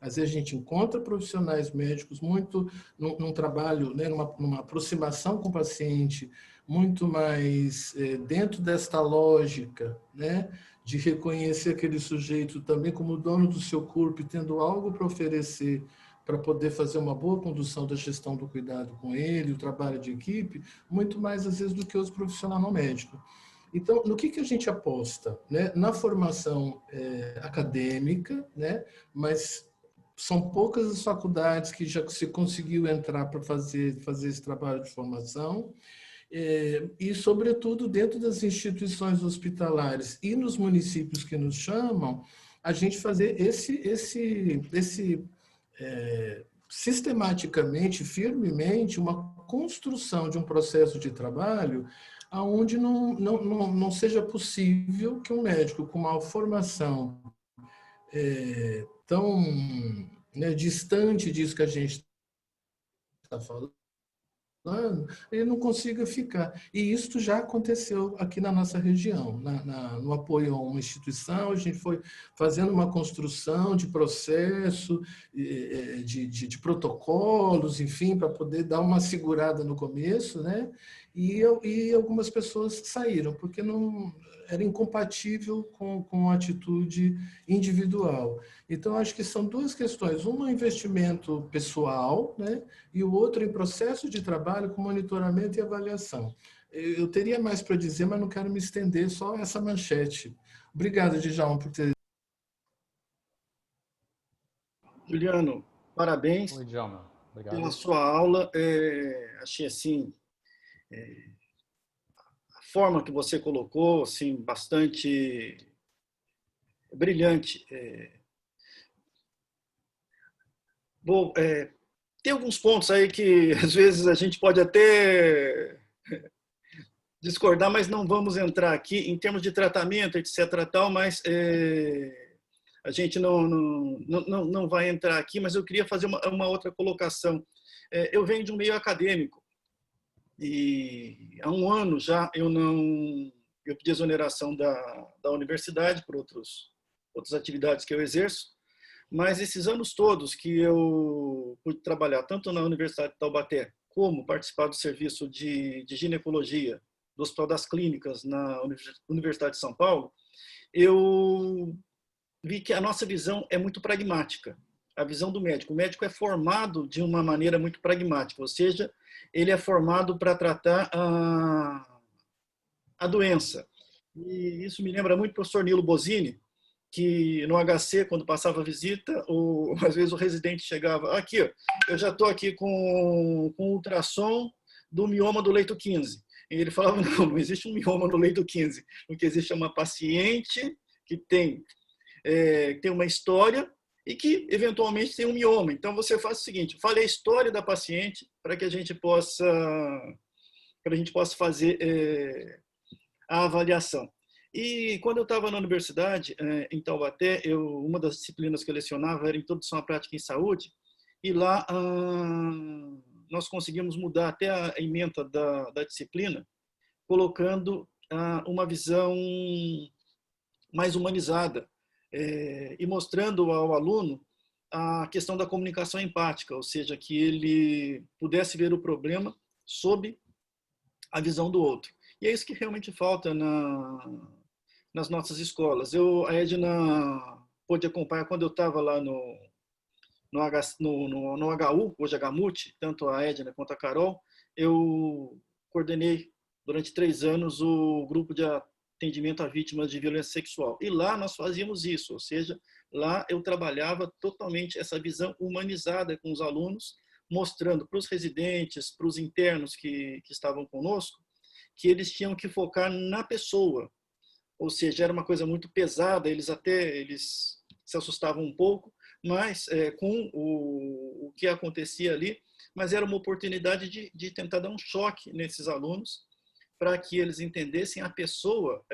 Às vezes a gente encontra profissionais médicos muito num trabalho, né, numa aproximação com o paciente, muito mais dentro desta lógica, né, de reconhecer aquele sujeito também como dono do seu corpo e tendo algo para oferecer para poder fazer uma boa condução da gestão do cuidado com ele, o trabalho de equipe, muito mais às vezes do que os profissionais não médicos. Então, no que a gente aposta? Né? Na formação acadêmica, né? Mas são poucas as faculdades que já se conseguiu entrar para fazer esse trabalho de formação, e, sobretudo, dentro das instituições hospitalares e nos municípios que nos chamam, a gente fazer sistematicamente, firmemente, uma construção de um processo de trabalho onde não seja possível que um médico com uma formação tão, né, distante disso que a gente está falando, ele não consiga ficar. E isso já aconteceu aqui na nossa região, no apoio a uma instituição, a gente foi fazendo uma construção de processo, de protocolos, enfim, para poder dar uma segurada no começo, né? E algumas pessoas saíram, porque não era incompatível com a atitude individual. Então, acho que são duas questões. Uma, investimento pessoal, né? E o outro em processo de trabalho com monitoramento e avaliação. Eu teria mais para dizer, mas não quero me estender, só essa manchete. Obrigado, Djalma, por ter... Juliano, parabéns. Oi, Djalma. Obrigado. Pela sua aula. Achei assim, a forma que você colocou, assim, bastante brilhante. Tem alguns pontos aí que às vezes a gente pode até discordar, mas não vamos entrar aqui em termos de tratamento, etc. Tal, mas a gente não vai entrar aqui, mas eu queria fazer uma outra colocação. Eu venho de um meio acadêmico e há um ano já eu pedi exoneração da universidade por outras atividades que eu exerço, mas esses anos todos que eu pude trabalhar tanto na Universidade de Taubaté como participar do serviço de ginecologia do Hospital das Clínicas na Universidade de São Paulo, eu vi que a nossa visão é muito pragmática. A visão do médico. O médico é formado de uma maneira muito pragmática, ou seja, ele é formado para tratar a doença. E isso me lembra muito o professor Nilo Bosini, que no HC, quando passava a visita, às vezes o residente chegava, aqui, eu já estou aqui com ultrassom do mioma do leito 15. E ele falava, não existe um mioma no leito 15. O que existe é uma paciente que tem uma história e que, eventualmente, tem um mioma. Então, você faz o seguinte, fale a história da paciente para que a gente possa fazer a avaliação. E quando eu estava na universidade, em Taubaté, uma das disciplinas que eu lecionava era Introdução à Prática em Saúde, e lá nós conseguimos mudar até a ementa da disciplina, colocando uma visão mais humanizada e mostrando ao aluno a questão da comunicação empática, ou seja, que ele pudesse ver o problema sob a visão do outro. E é isso que realmente falta nas nossas escolas. A Edna pôde acompanhar quando eu estava lá no HU, hoje HMUT, tanto a Edna quanto a Carol, eu coordenei durante 3 anos o grupo de atendimento a vítimas de violência sexual. E lá nós fazíamos isso, ou seja, lá eu trabalhava totalmente essa visão humanizada com os alunos, mostrando para os residentes, para os internos que estavam conosco, que eles tinham que focar na pessoa. Ou seja, era uma coisa muito pesada, eles se assustavam um pouco, mas com o que acontecia ali, mas era uma oportunidade de tentar dar um choque nesses alunos, para que eles entendessem a pessoa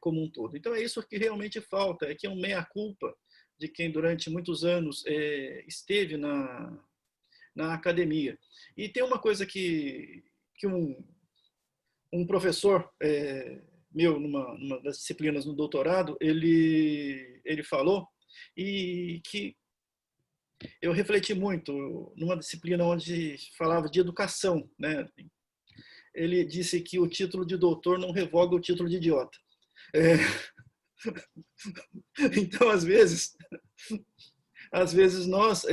como um todo. Então, é isso que realmente falta, é que é um meia-culpa de quem durante muitos anos esteve na academia. E tem uma coisa que um professor meu, numa das disciplinas no doutorado, ele falou, e que eu refleti muito numa disciplina onde falava de educação, né? Ele disse que o título de doutor não revoga o título de idiota. Então, às vezes nós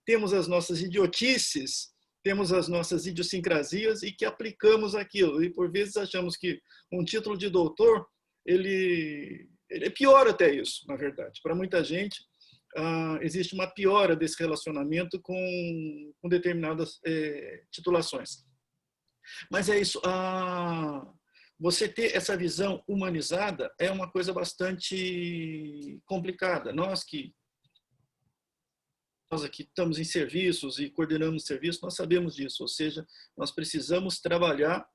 temos as nossas idiotices, temos as nossas idiosincrasias e que aplicamos aquilo. E, por vezes, achamos que um título de doutor, ele é pior até isso, na verdade. Para muita gente, existe uma piora desse relacionamento com determinadas titulações. Mas é isso. Você ter essa visão humanizada é uma coisa bastante complicada. Nós aqui estamos em serviços e coordenamos serviços, nós sabemos disso. Ou seja, nós precisamos trabalhar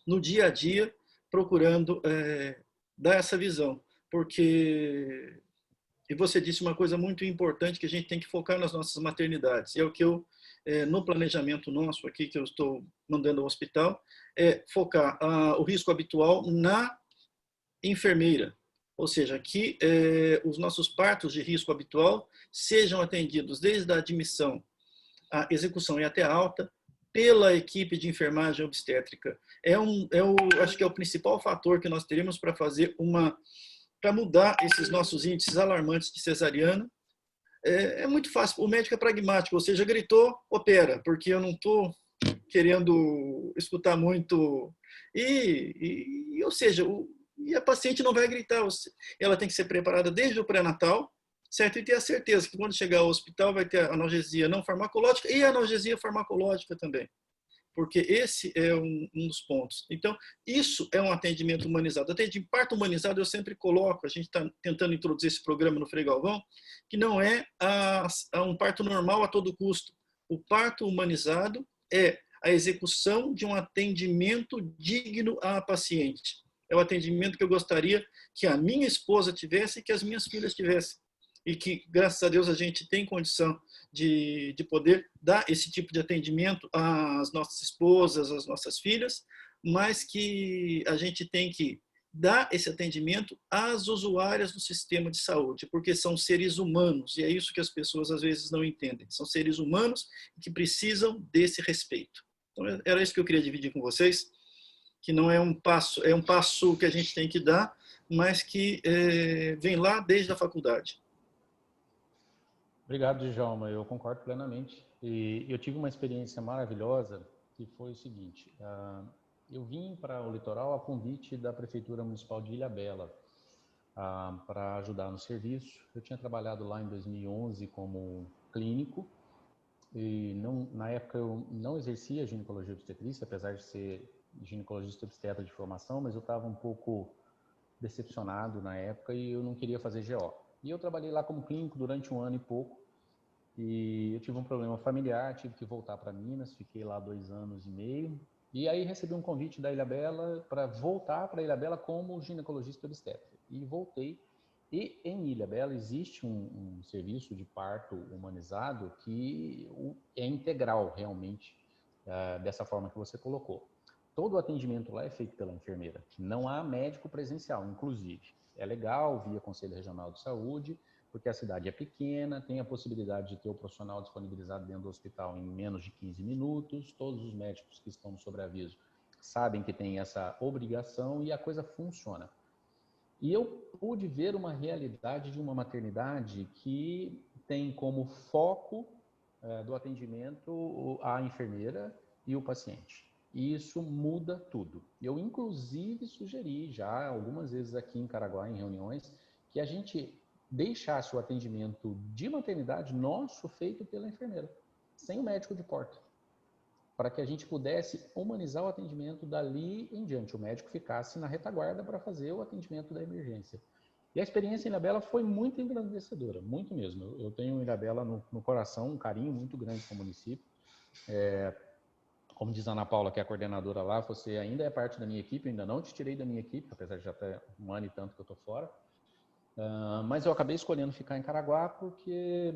no dia a dia, procurando dar essa visão. Porque, e você disse uma coisa muito importante, que a gente tem que focar nas nossas maternidades. E é o que eu, no planejamento nosso aqui, que eu estou mandando ao hospital, é focar o risco habitual na enfermeira. Ou seja, que os nossos partos de risco habitual sejam atendidos desde a admissão, a execução e até a alta, pela equipe de enfermagem obstétrica. Acho que é o principal fator que nós teríamos para fazer para mudar esses nossos índices alarmantes de cesariana. É muito fácil, o médico é pragmático, ou seja, gritou, opera, porque eu não estou querendo escutar muito. Ou seja, e a paciente não vai gritar, ela tem que ser preparada desde o pré-natal, certo? E ter a certeza que quando chegar ao hospital vai ter analgesia não farmacológica e analgesia farmacológica também, porque esse é um dos pontos. Então, isso é um atendimento humanizado. Atendimento parto humanizado eu sempre coloco, a gente está tentando introduzir esse programa no Frei Galvão, que não é um parto normal a todo custo. O parto humanizado é a execução de um atendimento digno à paciente. É o atendimento que eu gostaria que a minha esposa tivesse e que as minhas filhas tivessem. E que, graças a Deus, a gente tem condição de poder dar esse tipo de atendimento às nossas esposas, às nossas filhas, mas que a gente tem que dar esse atendimento às usuárias do sistema de saúde, porque são seres humanos, e é isso que as pessoas às vezes não entendem. São seres humanos que precisam desse respeito. Então, era isso que eu queria dividir com vocês, que não é um passo que a gente tem que dar, mas que vem lá desde a faculdade. Obrigado, Djalma. Eu concordo plenamente. E eu tive uma experiência maravilhosa, que foi o seguinte. Eu vim para o litoral a convite da Prefeitura Municipal de Ilhabela para ajudar no serviço. Eu tinha trabalhado lá em 2011 como clínico e na época eu não exercia ginecologia e obstetrícia, apesar de ser ginecologista obstetra de formação, mas eu estava um pouco decepcionado na época e eu não queria fazer GO. E eu trabalhei lá como clínico durante 1 ano e pouco. E eu tive um problema familiar, tive que voltar para Minas, fiquei lá 2 anos e meio. E aí recebi um convite da Ilhabela para voltar para Ilhabela como ginecologista obstetra. E voltei. E em Ilhabela existe um serviço de parto humanizado que é integral, realmente, dessa forma que você colocou. Todo o atendimento lá é feito pela enfermeira. Não há médico presencial, inclusive. É legal, via Conselho Regional de Saúde, porque a cidade é pequena, tem a possibilidade de ter o profissional disponibilizado dentro do hospital em menos de 15 minutos. Todos os médicos que estão no sobreaviso sabem que tem essa obrigação e a coisa funciona. E eu pude ver uma realidade de uma maternidade que tem como foco do atendimento a enfermeira e o paciente. E isso muda tudo. Eu, inclusive, sugeri já algumas vezes aqui em Caraguá, em reuniões, que a gente deixasse o atendimento de maternidade nosso feito pela enfermeira, sem o médico de porta, para que a gente pudesse humanizar o atendimento dali em diante. O médico ficasse na retaguarda para fazer o atendimento da emergência. E a experiência em Ilhabela foi muito engrandecedora, muito mesmo. Eu tenho Ilhabela no coração, um carinho muito grande com o município. Como diz a Ana Paula, que é a coordenadora lá, você ainda é parte da minha equipe, eu ainda não te tirei da minha equipe, apesar de já ter 1 ano e tanto que eu estou fora. Mas eu acabei escolhendo ficar em Caraguá porque,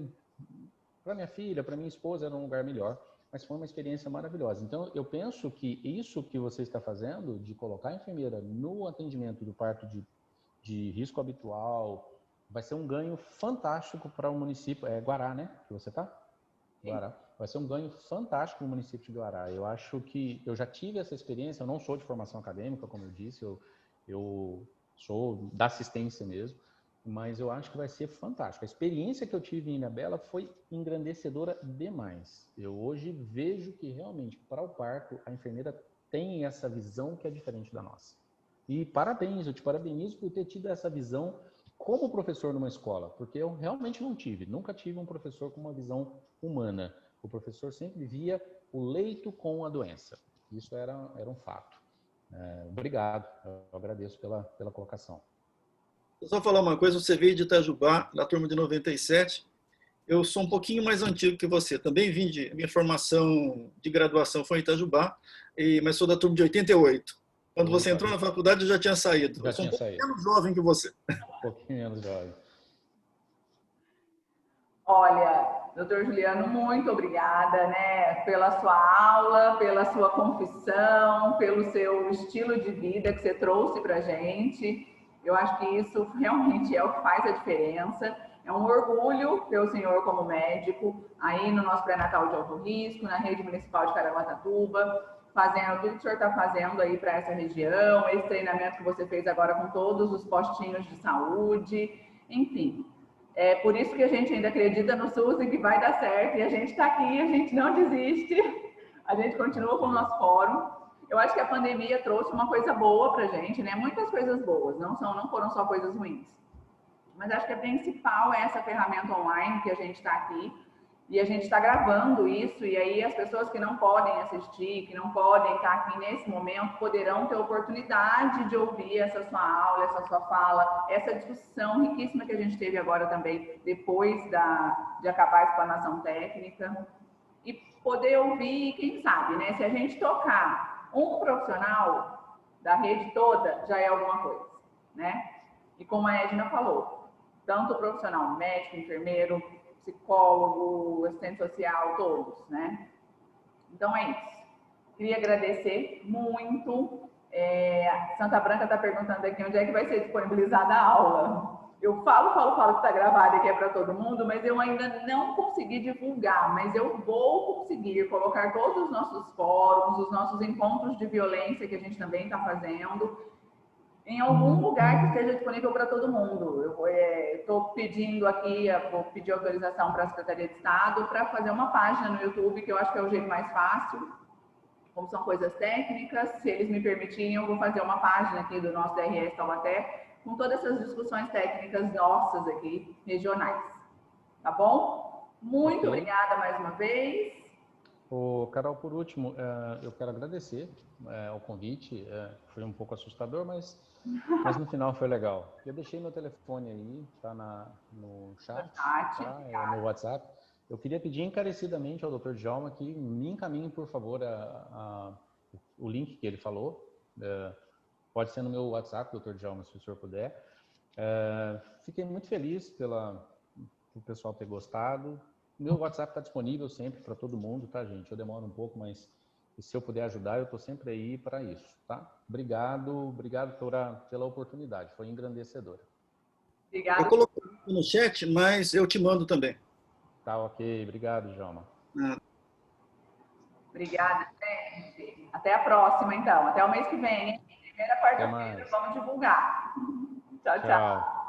para minha filha, para minha esposa, era um lugar melhor. Mas foi uma experiência maravilhosa. Então, eu penso que isso que você está fazendo, de colocar a enfermeira no atendimento do parto de risco habitual, vai ser um ganho fantástico para o município. É Guará, né? Que você está? Guará. vai ser um ganho fantástico no município de Guará. Eu acho que eu já tive essa experiência, eu não sou de formação acadêmica, como eu disse, eu sou da assistência mesmo, mas eu acho que vai ser fantástico. A experiência que eu tive em Ilhabela foi engrandecedora demais. Eu hoje vejo que realmente, para o parto, a enfermeira tem essa visão que é diferente da nossa. E parabéns, eu te parabenizo por ter tido essa visão como professor numa escola, porque eu realmente não tive, nunca tive um professor com uma visão humana. O professor sempre via o leito com a doença. Isso era um fato. Obrigado, eu agradeço pela colocação. Eu só falar uma coisa, você veio de Itajubá, na turma de 97. Eu sou um pouquinho mais antigo que você. Também minha formação de graduação foi em Itajubá, mas sou da turma de 88. Quando você entrou na faculdade, eu já tinha saído. Já eu sou tinha saído. menos jovem que você. Um pouquinho menos jovem. Olha, doutor Juliano, muito obrigada, né, pela sua aula, pela sua confissão, pelo seu estilo de vida que você trouxe para a gente. Eu acho que isso realmente é o que faz a diferença. É um orgulho ter o senhor como médico aí no nosso pré-natal de alto risco, na rede municipal de Caraguatatuba, fazendo tudo que o senhor está fazendo aí para essa região, esse treinamento que você fez agora com todos os postinhos de saúde, enfim. É por isso que a gente ainda acredita no SUS e que vai dar certo, e a gente está aqui, a gente não desiste, a gente continua com o nosso fórum. Eu acho que a pandemia trouxe uma coisa boa para a gente, né? Muitas coisas boas, não foram só coisas ruins. Mas acho que a principal é essa ferramenta online que a gente está aqui, e a gente está gravando isso, e aí as pessoas que não podem assistir, que não podem estar aqui nesse momento, poderão ter oportunidade de ouvir essa sua aula, essa sua fala, essa discussão riquíssima que a gente teve agora também, depois de acabar a explanação técnica, e poder ouvir, quem sabe, né? Se a gente tocar um profissional da rede toda, já é alguma coisa, né? E como a Edna falou, tanto o profissional médico, enfermeiro, psicólogo, assistente social, todos, né? Então é isso. Queria agradecer muito. Santa Branca está perguntando aqui onde é que vai ser disponibilizada a aula. Eu falo que está gravada e que é para todo mundo, mas eu ainda não consegui divulgar, mas eu vou conseguir colocar todos os nossos fóruns, os nossos encontros de violência que a gente também está fazendo, em algum lugar que esteja disponível para todo mundo. Eu estou pedindo aqui, vou pedir autorização para a Secretaria de Estado para fazer uma página no YouTube, que eu acho que é o jeito mais fácil, como são coisas técnicas. Se eles me permitirem, eu vou fazer uma página aqui do nosso DRS Taubaté, com todas essas discussões técnicas nossas aqui, regionais. Tá bom? Muito obrigada mais uma vez. Carol, por último, eu quero agradecer o convite. Foi um pouco assustador, mas no final foi legal. Eu deixei meu telefone aí, tá no chat, tá? No WhatsApp. Eu queria pedir encarecidamente ao Dr. Djalma que me encaminhe, por favor, o link que ele falou. Pode ser no meu WhatsApp, Dr. Djalma, se o senhor puder. Fiquei muito feliz pelo pessoal ter gostado. Meu WhatsApp está disponível sempre para todo mundo, tá, gente? Eu demoro um pouco, mas se eu puder ajudar, eu estou sempre aí para isso, tá? Obrigado pela oportunidade, foi engrandecedora. Obrigada. Eu coloquei no chat, mas eu te mando também. Tá, ok. Obrigado, Djalma. Obrigada, gente. Até a próxima, então. Até o mês que vem, hein? Primeira quarta-feira, vamos divulgar. Tchau, tchau.